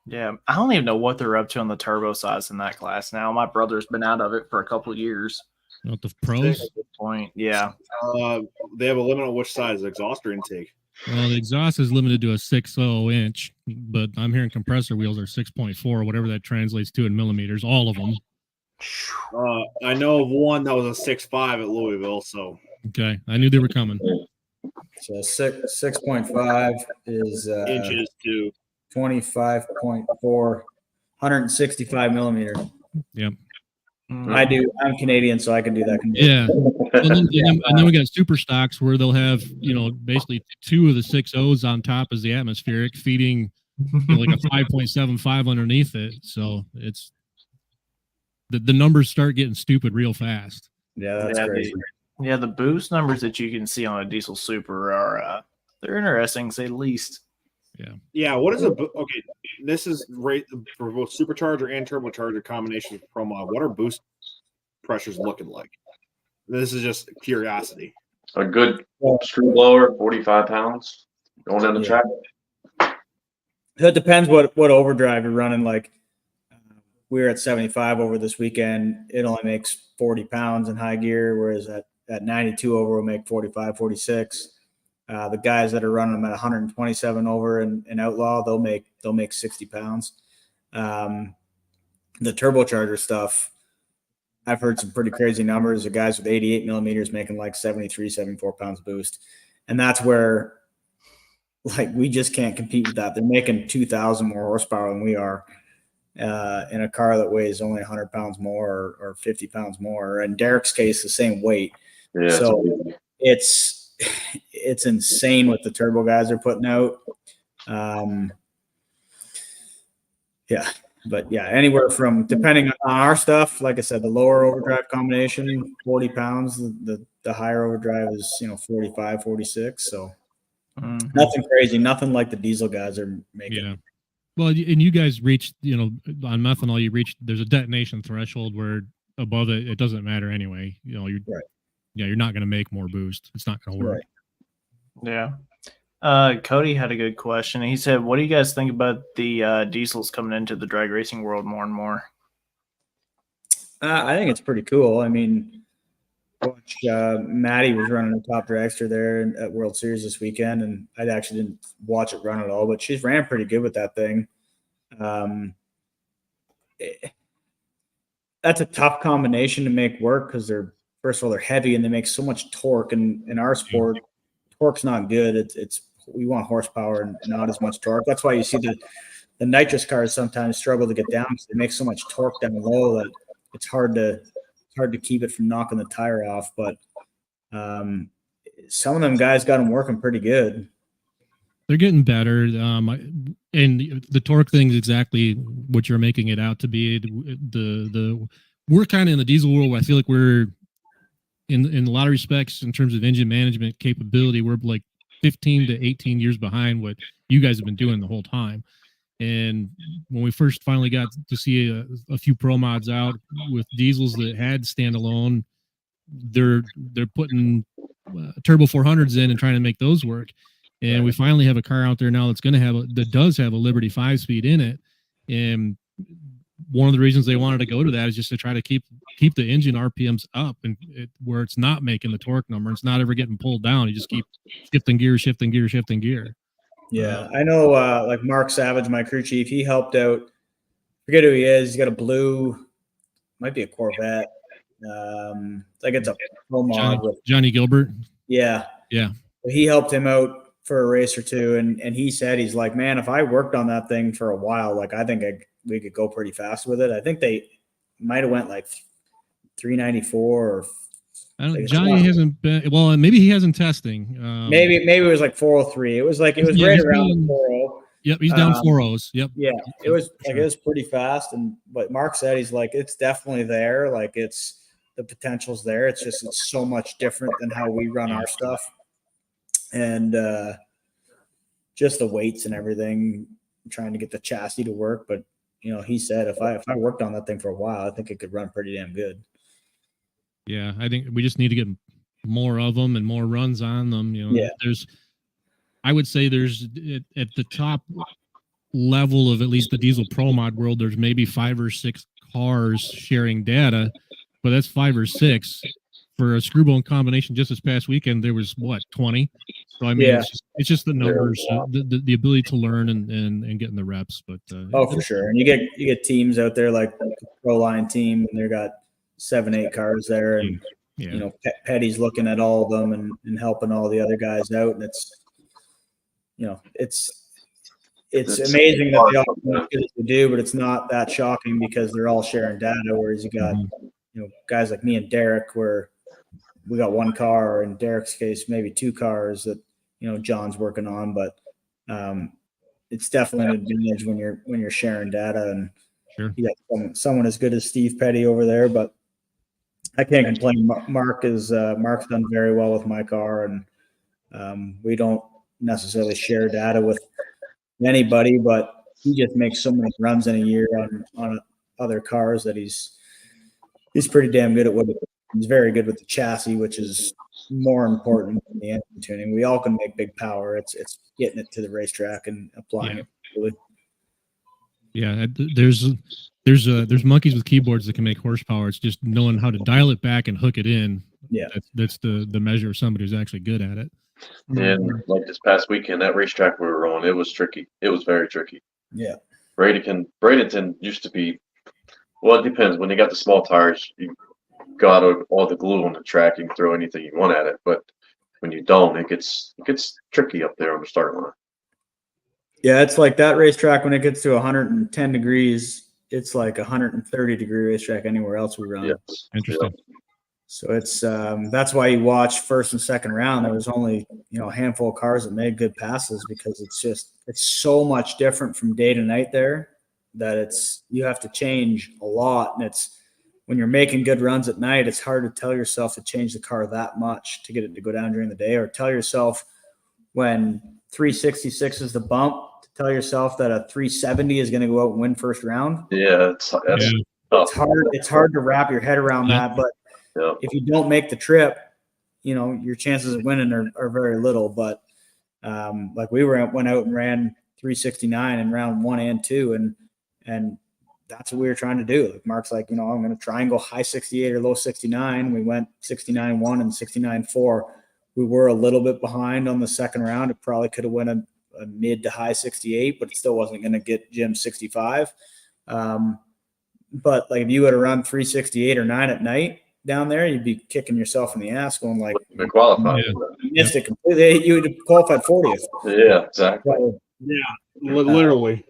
Yeah. I don't even know what they're up to on the turbo size in that class now. My brother's been out of it for a couple of years.
Not the pros.
At this point. Yeah.
They have a limit on which size exhauster intake.
Well, the exhaust is limited to a 6.0 inch, but I'm hearing compressor wheels are 6.4, whatever that translates to in millimeters. All of them.
I know of one that was a 6.5 at Louisville. So
okay, I knew they were coming.
So 6.5 is
inches to
25.4, 165 millimeters.
Yep.
I do. I'm Canadian, so I can do that.
Yeah. And then we got super stocks where they'll have, basically 2 of the 6 O's on top as the atmospheric, feeding like a 5.75 underneath it. So it's the numbers start getting stupid real fast.
Yeah, that's crazy.
The boost numbers that you can see on a diesel super are they're interesting, to say the least.
Yeah. What is okay? This is right for both supercharger and turbocharger combinations of Pro Mod. What are boost pressures looking like? This is just curiosity.
A good screw blower, 45 pounds, going down the track.
So it depends what overdrive you're running. Like we were at 75 over this weekend. It only makes 40 pounds in high gear, whereas at 92 over will make 45, 46. The guys that are running them at 127 over in Outlaw, they'll make 60 pounds. The turbocharger stuff, I've heard some pretty crazy numbers. The guys with 88 millimeters making like 73, 74 pounds boost. And that's where like we just can't compete with that. They're making 2,000 more horsepower than we are in a car that weighs only 100 pounds more or 50 pounds more. In Derek's case, the same weight.
Yeah,
so it's insane what the turbo guys are putting out. But anywhere from, depending on our stuff, like I said, the lower overdrive combination, 40 pounds, the higher overdrive is 45, 46. So nothing crazy, nothing like the diesel guys are making.
Yeah. Well, and you guys reached, on methanol, there's a detonation threshold where above it, it doesn't matter anyway. You're not going to make more boost. It's not going to work.
Right.
Yeah. Cody had a good question. He said, what do you guys think about the diesels coming into the drag racing world more and more?
I think it's pretty cool. I mean, Maddie was running a top dragster there at World Series this weekend, and I actually didn't watch it run at all, but she's ran pretty good with that thing. That's a tough combination to make work because first of all, they're heavy and they make so much torque. And in our sport, torque's not good. We want horsepower and not as much torque. That's why you see the nitrous cars sometimes struggle to get down because they make so much torque down low that it's hard to keep it from knocking the tire off. But some of them guys got them working pretty good.
They're getting better. And the torque thing is exactly what you're making it out to be. We're kind of in the diesel world where I feel like we're in a lot of respects in terms of engine management capability, we're like 15 to 18 years behind what you guys have been doing the whole time. And when we first finally got to see a few pro mods out with diesels that had standalone, they're putting turbo 400s in and trying to make those work. And we finally have a car out there now that does have a Liberty 5-speed in it. And one of the reasons they wanted to go to that is just to try to keep the engine RPMs up and where it's not making the torque number. It's not ever getting pulled down. You just keep shifting gear.
Yeah, I know like Mark Savage, my crew chief, he helped out. Forget who he is. He's got a blue, might be a Corvette. Like it's a pro mod.
Johnny Gilbert.
Yeah. He helped him out for a race or two, and he said, he's like, man, if I worked on that thing for a while, like I think we could go pretty fast with it. I think they might have went like 394 or
Johnny hasn't been well, maybe he hasn't testing.
Maybe it was like 403. It was right around 40.
Yep, he's down 4.0s. Yep.
Yeah, it was it was pretty fast, but Mark said he's like, it's definitely there. Like the potential's there. It's just it's so much different than how we run our stuff. And just the weights and everything, trying to get the chassis to work. But he said if I worked on that thing for a while, I think it could run pretty damn good.
Yeah, I think we just need to get more of them and more runs on them. I would say there's at the top level of at least the diesel pro mod world, there's maybe 5 or 6 cars sharing data, but that's 5 or 6. For a screwbone combination just this past weekend, there was 20. So I mean, it's just the numbers, the ability to learn and getting the reps. But
for sure. And you get teams out there like the Proline team, and they got 7-8 cars there, and Petty's looking at all of them and helping all the other guys out, and it's amazing that they all do as they do, but it's not that shocking because they're all sharing data. Whereas you got guys like me and Derek, where we got one car, or in Derek's case, maybe two cars that, John's working on, but it's definitely an advantage when you're sharing data, and
Sure.
you got someone as good as Steve Petty over there, but I can't complain. Mark's done very well with my car, and we don't necessarily share data with anybody, but he just makes so many runs in a year on other cars that he's pretty damn good at what he's very good with the chassis, which is more important than the engine tuning. We all can make big power. It's getting it to the racetrack and applying it. Really.
Yeah, there's monkeys with keyboards that can make horsepower. It's just knowing how to dial it back and hook it in.
Yeah,
that's the measure of somebody who's actually good at it.
And like this past weekend, that racetrack we were on, it was tricky. It was very tricky.
Yeah.
Bradenton used to be, well, it depends. When they got the small tires, you go out of all the glue on the track, you can throw anything you want at it. But when you don't, it gets tricky up there on the start line.
Yeah, it's like that racetrack when it gets to 110 degrees, it's like 130 degree racetrack anywhere else we run.
Yes.
Interesting.
Yeah.
So it's that's why you watch first and second round. There was only a handful of cars that made good passes, because it's so much different from day to night there that you have to change a lot. And it's when you're making good runs at night, it's hard to tell yourself to change the car that much to get it to go down during the day, or tell yourself when 366 is the bump, to tell yourself that a 370 is going to go out and win first round.
Yeah,
It's hard. It's hard to wrap your head around that, but if you don't make the trip, your chances of winning are very little. But like we went out and ran 369 in round 1 and 2, and that's what we were trying to do. Like Mark's like, I'm going to try and go high 68 or low 69. We went 69.1 and 69.4. We were a little bit behind on the second round. It probably could have went a mid to high 68, but it still wasn't going to get Jim 65. But like if you would have run 368 or 9 at night down there, you'd be kicking yourself in the ass, going like,
qualified.
You missed it completely. You would have qualified 40th.
Yeah, exactly.
So,
Literally.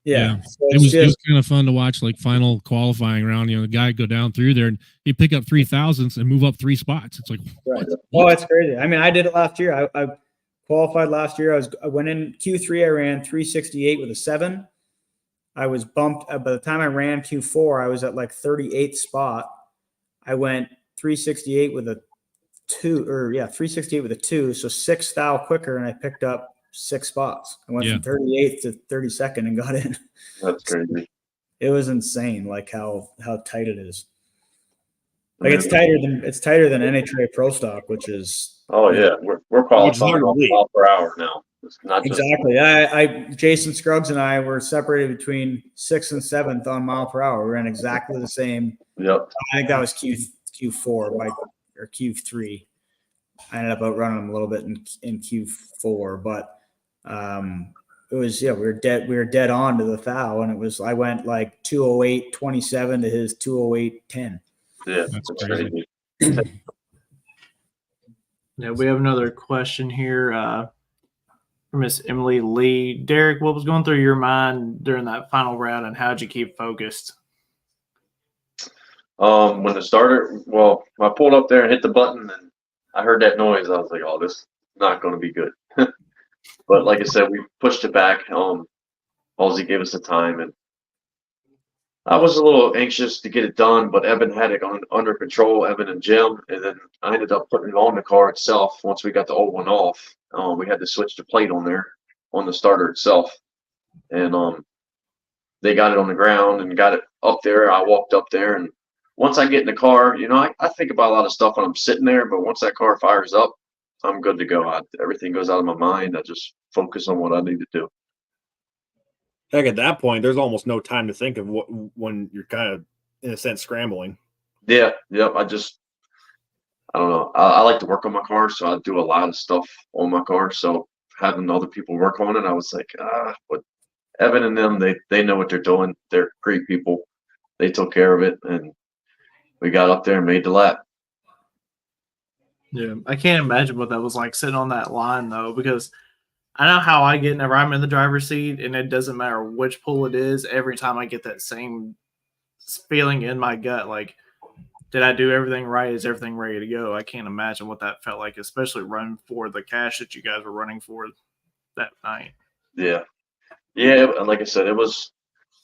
yeah. So
it was kind of fun to watch, like final qualifying round. The guy go down through there and he pick up 3,000s and move up 3 spots. It's like,
right. Oh, it's crazy. I mean, I did it last year. I qualified last year. I went in Q3. I ran 368 with a 7. I was bumped. By the time I ran Q4, I was at like 38th spot. I went 368 with a 2, 368 with a 2, so 6 thou quicker, and I picked up 6 spots. I went from 38th to 32nd and got in.
That's crazy.
It was insane, like how tight it is. Like it's tighter than NHRA Pro Stock, which is
we're qualifying mile per hour now. It's not
exactly. Jason Scruggs and I were separated between 6th and 7th on mile per hour. We ran exactly the same.
Yep.
I think that was Q4 or Q3. I ended up outrunning him a little bit in Q4, but it was we were dead on to the thou, and I went like 208.27 to his 208.10.
Yeah,
that's
crazy.
Yeah, we have another question here from Miss Emily Lee. Derek, what was going through your mind during that final round, and how'd you keep focused?
When it started, I pulled up there and hit the button, and I heard that noise. I was like, "Oh, this is not going to be good." But like I said, we pushed it back. Halsey gave us the time, and I was a little anxious to get it done, but Evan had it under control, Evan and Jim, and then I ended up putting it on the car itself. Once we got the old one off, we had to switch the plate on there, on the starter itself, and they got it on the ground and got it up there. I walked up there, and once I get in the car, I think about a lot of stuff when I'm sitting there, but once that car fires up, I'm good to go. Everything goes out of my mind. I just focus on what I need to do.
Heck, at that point, there's almost no time to think of when you're kind of, in a sense, scrambling.
Yeah. I don't know. I like to work on my car, so I do a lot of stuff on my car. So having other people work on it, I was like, but Evan and them, they know what they're doing. They're great people. They took care of it, and we got up there and made the lap.
Yeah, I can't imagine what that was like sitting on that line, though, because I know how I get whenever I'm in the driver's seat, and it doesn't matter which pull it is. Every time I get that same feeling in my gut, like did I do everything right? Is everything ready to go? I can't imagine what that felt like, especially running for the cash that you guys were running for that night.
Yeah. And like I said, it was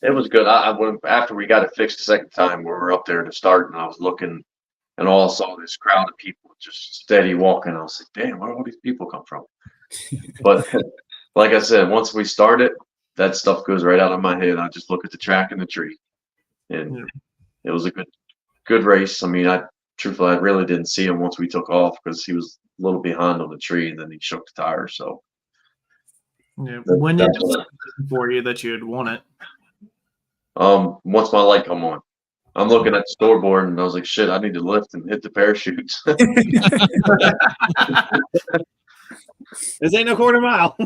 good. I went after we got it fixed the second time. We were up there to start, and I was looking, and all I saw this crowd of people just steady walking. I was like, damn, where all these people come from? But like I said, once we started, that stuff goes right out of my head. I just look at the track and the tree, and it was a good race. I mean, truthfully, I really didn't see him once we took off because he was a little behind on the tree, and then he shook the tire. So,
when did it for you that you had won it?
Once my light come on, I'm looking at the scoreboard, and I was like, shit, I need to lift and hit the parachutes.
This ain't no quarter mile.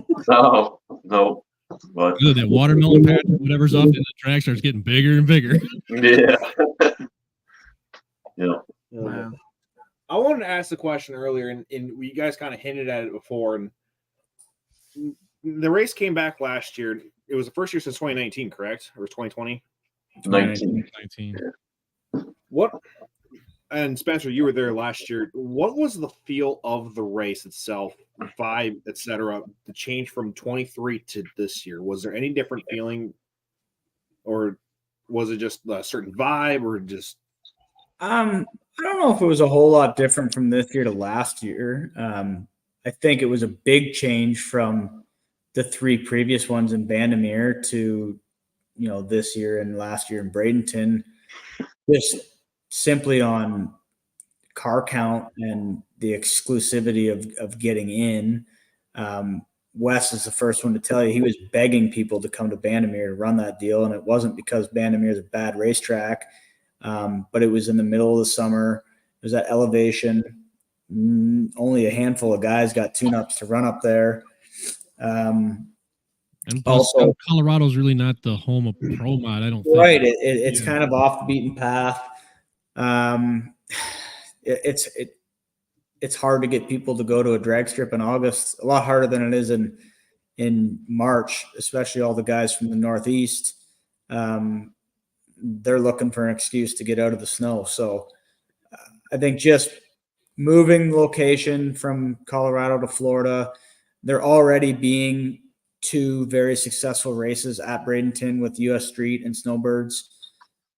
No. But
that watermelon patch, whatever's off in the track starts getting bigger and bigger.
Yeah.
Yeah.
I wanted to ask the question earlier, and you guys kind of hinted at it before. And the race came back last year. It was the first year since 2019, correct? Or 2020?
19.
What? And Spencer, you were there last year. What was the feel of the race itself, vibe, etc.? The change from 23 to this year. Was there any different feeling, or was it just a certain vibe, or just?
I don't know if it was a whole lot different from this year to last year. I think it was a big change from the 3 previous ones in Vandermeer to, this year and last year in Bradenton, just simply on car count and the exclusivity of getting in. Wes is the first one to tell you he was begging people to come to Vandermeer to run that deal, and it wasn't because Vandermeer is a bad racetrack, but it was in the middle of the summer. It was at elevation. Only a handful of guys got tune-ups to run up there.
And also, Colorado's really not the home of Pro Mod, I don't think.
Right. It's kind of off the beaten path. It's hard to get people to go to a drag strip in August, a lot harder than it is in March, especially all the guys from the Northeast. They're looking for an excuse to get out of the snow. So I think just moving location from Colorado to Florida, there already being 2 very successful races at Bradenton with US Street and Snowbirds.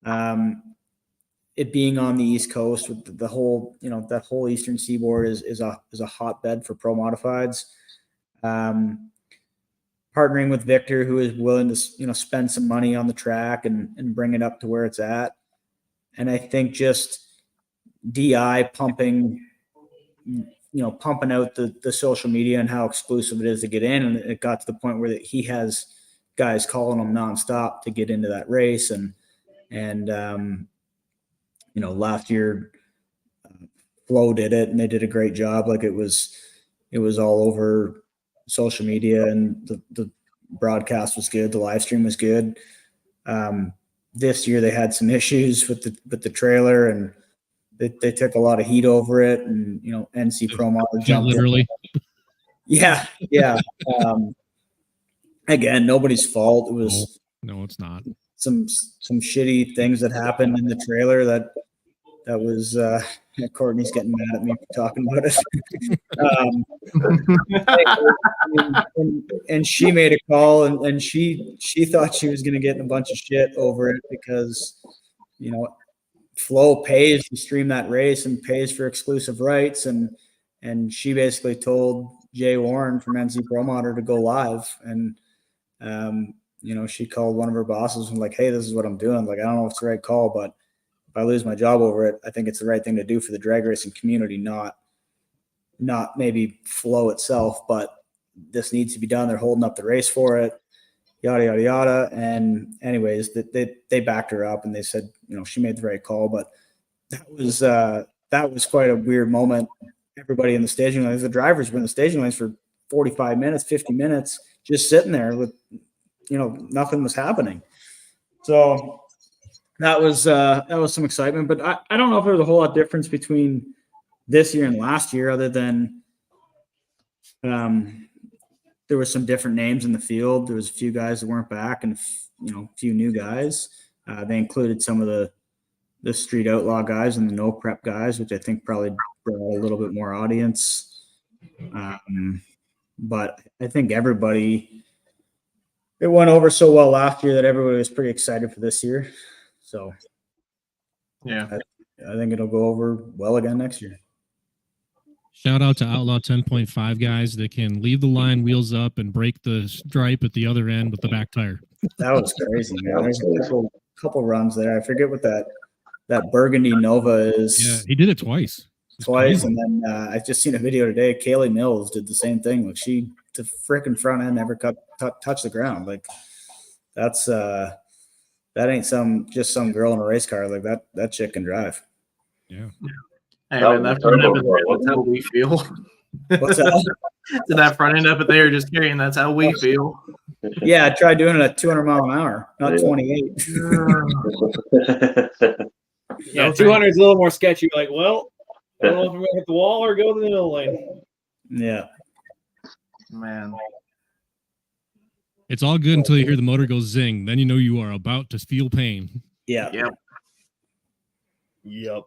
It being on the East Coast with the whole, that whole Eastern Seaboard is a hotbed for pro modifieds. Partnering with Victor, who is willing to, spend some money on the track and bring it up to where it's at. And I think just DI pumping out the social media and how exclusive it is to get in. And it got to the point where he has guys calling him nonstop to get into that race. And last year Flo did it and they did a great job. Like it was all over social media, and the broadcast was good. The live stream was good. This year they had some issues with the trailer, and they took a lot of heat over it, and NC Pro Mod jumped
literally.
Yeah. Again, nobody's fault. It was
no, it's not.
Some shitty things that happened in the trailer that was Courtney's getting mad at me for talking about it. And she made a call, and she thought she was going to get in a bunch of shit over it because Flo pays to stream that race and pays for exclusive rights, and she basically told Jay Warren from NC Pro Modder to go live, and she called one of her bosses and like, hey, this is what I'm doing. Like, I don't know if it's the right call, but if I lose my job over it, I think it's the right thing to do for the drag racing community, not maybe Flo itself, but this needs to be done. They're holding up the race for it, yada, yada, yada. And anyways, they backed her up and they said, she made the right call, but that was quite a weird moment. Everybody in the staging lanes, the drivers were in the staging lanes for 45 minutes, 50 minutes, just sitting there with, nothing was happening. So that was some excitement, but I don't know if there was a whole lot difference between this year and last year, other than there were some different names in the field. There was a few guys that weren't back and, a few new guys. They included some of the the street outlaw guys and the no prep guys, which I think probably brought a little bit more audience. But I think it went over so well last year that everybody was pretty excited for this year. So
Yeah.
I think it'll go over well again next year.
Shout out to Outlaw 10.5 guys that can leave the line wheels up and break the stripe at the other end with the back tire.
That was crazy, man. There's a couple runs there. I forget what that Burgundy Nova is.
Yeah, he did it twice.
Twice, and then I just seen a video today. Kaylee Mills did the same thing. Like the freaking front end never touched the ground. Like that's that ain't just some girl in a race car. Like that chick can drive.
Yeah.
Hey, man, that front end up there, that's how we feel.
What's that?
So that front end up there just carrying, that's how we feel.
Yeah, I tried doing it at 200 mile an hour, not 28.
Yeah, 200 is a little more sketchy. Like, well, I don't know if I'm going to hit the wall or go to the middle lane.
Yeah.
Man.
It's all good until you hear the motor go zing. Then you know you are about to feel pain.
Yeah.
Yep.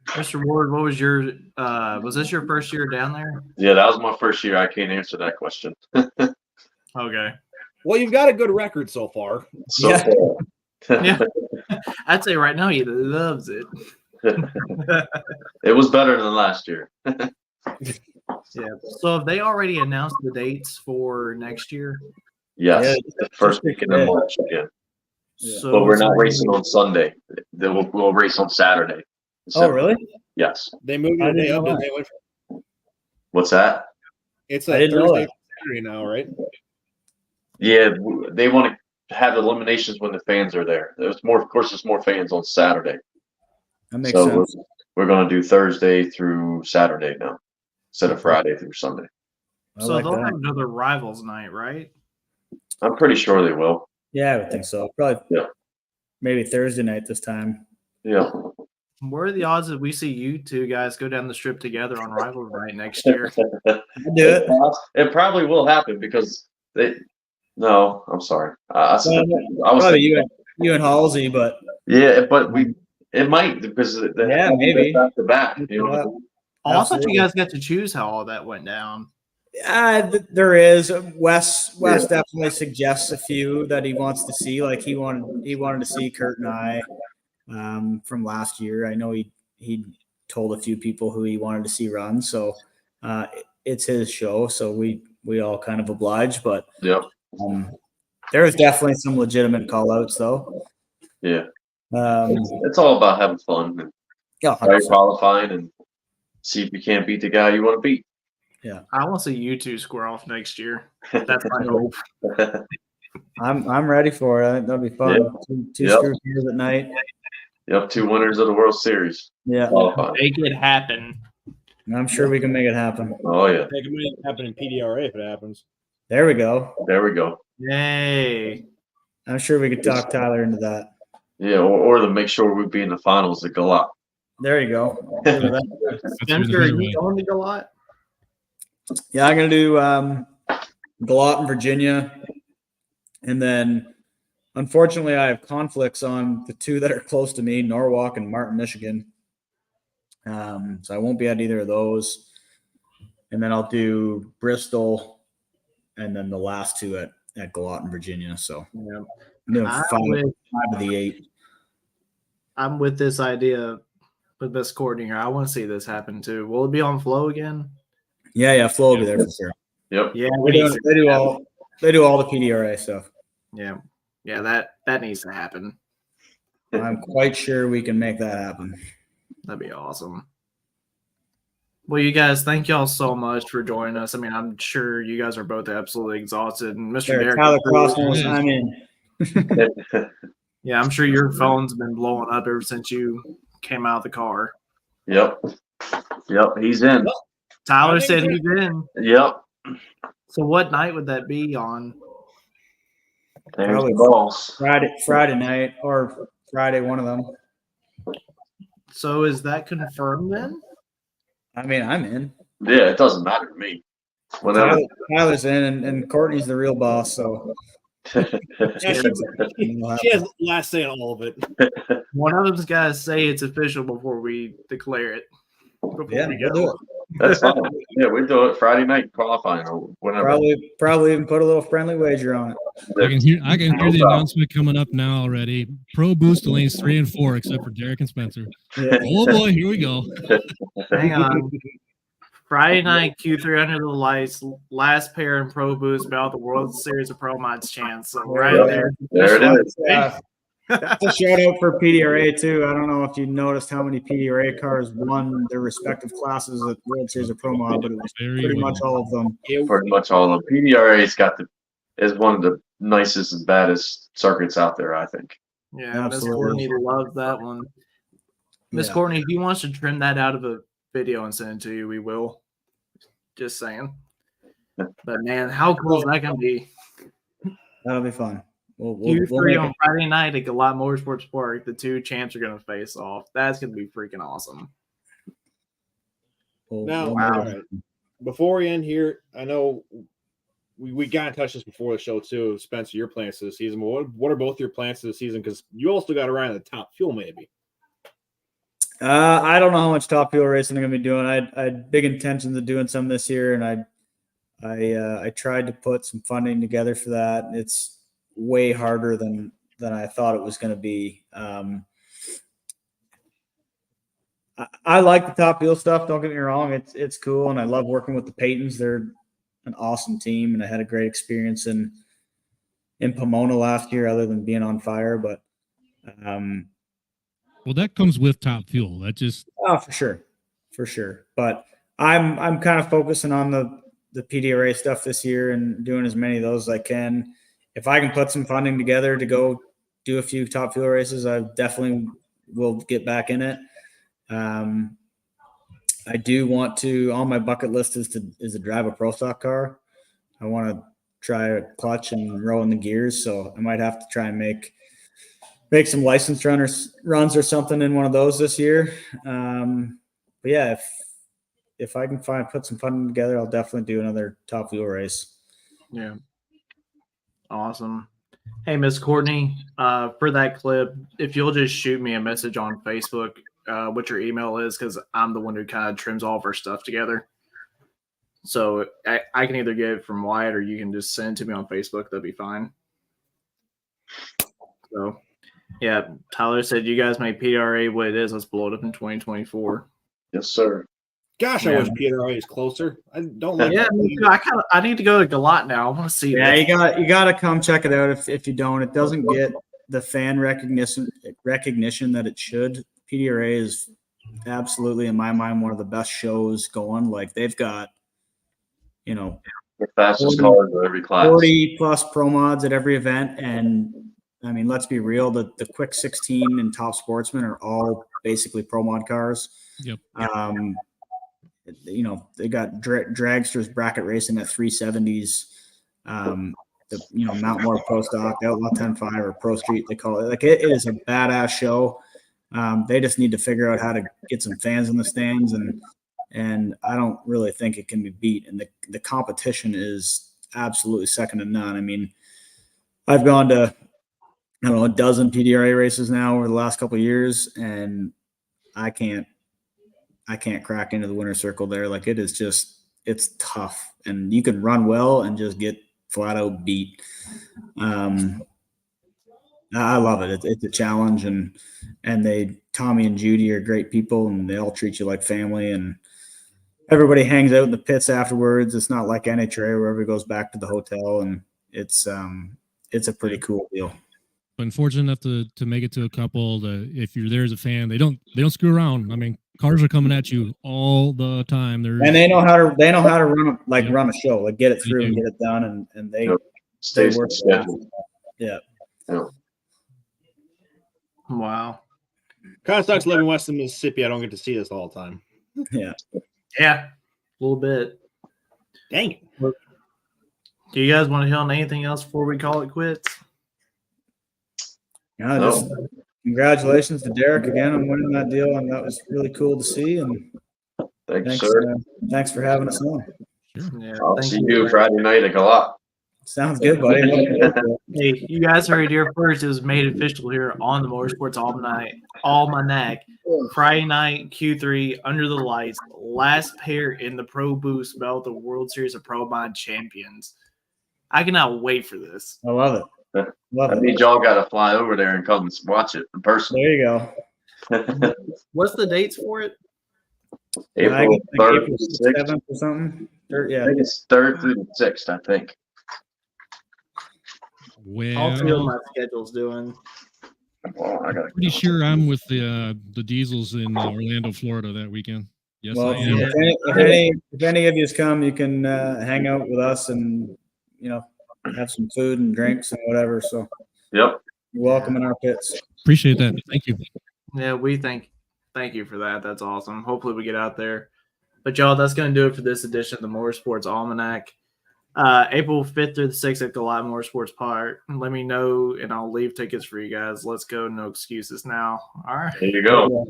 Mr. Ward, what was your was this your first year down there?
Yeah, that was my first year. I can't answer that question.
Okay.
Well, you've got a good record so far.
So far.
Yeah. I'd say right now he loves it.
It was better than last year.
Yeah. So have they already announced the dates for next year?
Yes, the first weekend in March again.
Yeah.
So,
But we're not racing on Sunday. We'll race on Saturday.
Oh, really?
Yes.
They moved
I
it a day
didn't
up.
know
What's that?
It's
I
a
didn't know
Thursday,
that.
Saturday now, right?
Yeah, they want to have eliminations when the fans are there. There's more, of course, there's more fans on Saturday.
That makes
So
sense.
we're going to do Thursday through Saturday now, instead of Friday through Sunday.
I
so
like
they'll
that.
have another rivals night, right?
I'm pretty sure they will.
Yeah, I would think so. Probably.
Yeah.
Maybe Thursday night this time.
Yeah.
What are the odds that we see you two guys go down the strip together on rivals night next year?
I'll do it.
It probably will happen because they. No, I'm sorry. I was
Probably
thinking,
you and Halsey, but
yeah, but it might because
Yeah, maybe.
back to back. You know?
Oh, I thought
Absolutely.
you guys got to choose how all that went down.
there is. Wes definitely suggests a few that he wants to see. Like he wanted to see Kurt and I from last year. I know he told a few people who he wanted to see run. So it's his show. So we all kind of oblige. But
Yeah.
there was definitely some legitimate call outs though.
Yeah.
Um,
It's all about having fun and
yeah,
try qualifying and see if you can't beat the guy you want to beat.
I want to see you two square off next year. That's my hope.
I'm ready for it. I think that'll be fun.
Yeah.
Two
Yep.
screw beers at night.
Yep, 2 winners of the World Series.
Yeah,
Qualifying.
Make it happen.
I'm sure we can make it happen.
Oh yeah.
It may happen in PDRA if it happens.
There we go.
There we go.
Yay.
I'm sure we could talk Tyler into that.
Yeah, or to make sure we be in the finals to go up.
There you go.
That's who the
Spencer, are
middle
you
way.
going to go lot?
Yeah, I'm gonna do Gallatin, Virginia, and then unfortunately I have conflicts on the two that are close to me, Norwalk and Martin, Michigan. So I won't be at either of those. And then I'll do Bristol, and then the last two at Gallatin, Virginia. So
Yeah.
I'm doing
I'm
five of the 8.
I'm with this idea with Miss Courtney here. I want to see this happen too. Will it be on Flow again?
Yeah, Flo will be there for sure.
Yep.
Yeah,
They do all the PDRA stuff.
Yeah, that needs to happen.
I'm quite sure we can make that happen.
That'd be awesome. Well, you guys, thank y'all so much for joining us. I mean, I'm sure you guys are both absolutely exhausted. And Mr. Derek,
Tyler Crossness, I'm in.
yeah, I'm sure your phone's been blowing up ever since you came out of the car.
Yep. He's in.
Tyler said he's in.
Yep.
So what night would that be on?
There's
Probably
the balls.
Friday night or Friday, one of them.
So is that confirmed then?
I mean, I'm in.
Yeah, it doesn't matter to me. Whenever.
Tyler's in, and Courtney's the real boss. So
Yeah, she has last say on all of it.
One of them's got to say it's official before we declare it. Before
Yeah,
we
we'll
go.
do it.
That's fine. Yeah, we do it Friday night qualifying or whenever.
Probably even put a little friendly wager on it.
I can hear the announcement coming up now already. Pro Boost lanes 3 and 4, except for Derek and Spencer.
Yeah.
Oh boy, here we go.
Hang on. Friday night, Q3 under the lights, last pair in Pro Boost about the World Series of Pro Mods chance. So right there.
There it is.
It's a shout out for PDRA too. I don't know if you noticed how many PDRA cars won their respective classes at World Series of Pro Mod, but it was pretty much all of them.
Pretty much all of them. PDRA's is one of the nicest and baddest circuits out there, I think.
Yeah, Miss
Absolutely.
Courtney loves that one. Miss
Yeah.
Courtney, if he wants to trim that out of a video and send it to you, we will. Just saying. But man, how cool is that going to be?
That'll be fun. We'll
Q3
make
on
it.
Friday night at Galat Motorsports Park. The two champs are going to face off. That's going to be freaking awesome.
Now,
We'll make
all
it.
right. Before we end here, I know we got to touch this before the show too. Spencer, your plans for the season. What are both your plans for the season? Because you also got to ride in the top fuel, maybe.
I don't know how much top fuel racing I'm gonna be doing. I had big intentions of doing some this year, and I tried to put some funding together for that. It's way harder than I thought it was going to be. I like the top fuel stuff. Don't get me wrong; it's cool, and I love working with the Paytons. They're an awesome team, and I had a great experience in Pomona last year, other than being on fire. But
Well, that comes with top fuel. That just
for sure. But I'm kind of focusing on the PDRA stuff this year and doing as many of those as I can. If I can put some funding together to go do a few top fuel races, I definitely will get back in it. I do want to, on my bucket list is to drive a pro stock car. I want to try a clutch and row in the gears. So I might have to try and make some licensed runs or something in one of those this year. But yeah, if I can put some funding together, I'll definitely do another top fuel race.
Yeah. Awesome. Hey, Miss Courtney, for that clip, if you'll just shoot me a message on Facebook, what your email is, because I'm the one who kind of trims all of our stuff together. So I can either get it from Wyatt or you can just send it to me on Facebook. That'd be fine. So, yeah, Tyler said you guys make PRA what it is. Let's blow it up in 2024.
Yes, sir.
Gosh, I wish PDRA is closer. I don't like.
Yeah, me too. I need to go to Galat now. I want to see.
Yeah,
this.
you got to come check it out. If you don't, it doesn't get the fan recognition that it should. PDRA is absolutely, in my mind, one of the best shows going. Like they've got,
The fastest cars in every class.
40 plus pro mods at every event, and I mean, let's be real. The quick 16 and top sportsmen are all basically pro mod cars.
Yep.
They got dragsters bracket racing at 370s. Mount Moore Pro Stock, Outlaw 10.5 or Pro Street, they call it. Like it is a badass show. They just need to figure out how to get some fans in the stands, and I don't really think it can be beat. And the competition is absolutely second to none. I mean, I've gone to a dozen PDRA races now over the last couple of years, and I can't crack into the winner's circle there. Like it's tough, and you can run well and just get flat out beat. I love it. It's a challenge, and Tommy and Judy are great people, and they all treat you like family, and everybody hangs out in the pits afterwards. It's not like NHRA where everybody goes back to the hotel, and it's a pretty cool deal.
been fortunate enough to make it to a couple. If you're there as a fan, they don't screw around. I mean, cars are coming at you all the time.
And they know how to run a show, like get it through and get it done, and they work. Yeah.
Wow.
Kind of sucks living in Western Mississippi. I don't get to see this all the time.
Yeah.
Yeah. A little bit.
Dang it.
Do you guys want to hit on anything else before we call it quits?
Just congratulations to Derek again on winning that deal, and that was really cool to see. And
thanks, sir.
Thanks for having us on.
Sure.
Yeah,
I'll see you Friday night at Galat.
Sounds good, buddy.
Hey, you guys heard it here first. It was made official here on the Motorsports Almanac. Friday night, Q3, under the lights. Last pair in the Pro Boost belt, the World Series of Pro Mod champions. I cannot wait for this.
I love it. Love
I
it.
need y'all got to fly over there and come and watch it in person.
There you go.
What's the dates for it?
April 3rd
April
to 6th.
7th or something. Or,
I
yeah.
think it's 3rd through the 6th, I think.
I'll see what
Well,
my schedule's doing.
Well, I gotta
pretty sure I'm with the Diesels in Orlando, Florida that weekend. Yes,
Well,
I am.
if any of you come, you can hang out with us and, have some food and drinks and whatever. So
Yep.
you're welcome in our pits.
Appreciate that. Thank you.
Yeah, we thank you for that. That's awesome. Hopefully we get out there. But y'all, that's going to do it for this edition of the Motorsports Almanac. April 5th through the 6th at the Live Motorsports Park. Let me know, and I'll leave tickets for you guys. Let's go. No excuses now. All right.
There you go.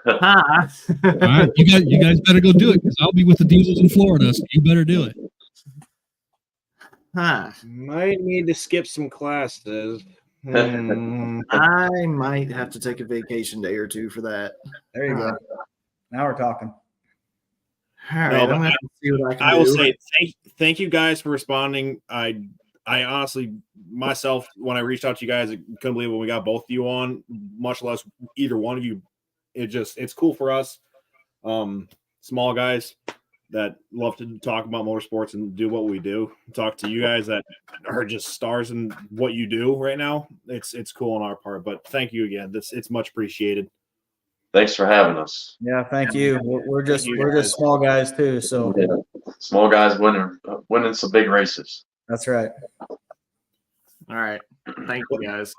Hi.
All right, you guys better go do it because I'll be with the Diesels in Florida, so you better do it.
Hi.
Might need to skip some classes.
I might have to take a vacation day or two for that.
There you go. Now we're talking.
All right,
No,
I'm gonna have to see what I can
I
do.
will say thank you guys for responding. I honestly myself, when I reached out to you guys, I couldn't believe when we got both of you on, much less either one of you. It's cool for us, small guys that love to talk about motorsports and do what we do. Talk to you guys that are just stars in what you do right now. It's cool on our part, but thank you again. It's much appreciated.
Thanks for having us.
Yeah, thank you. We're just
you,
we're just
guys.
small guys too. So
Yeah. Small guys winning some big races.
that's right.
All right. Thank you guys.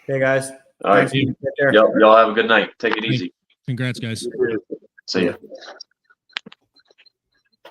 Okay, guys.
All right.
Thanks. Take care.
Y'all have a good night. Take it easy.
Congrats, guys.
See ya.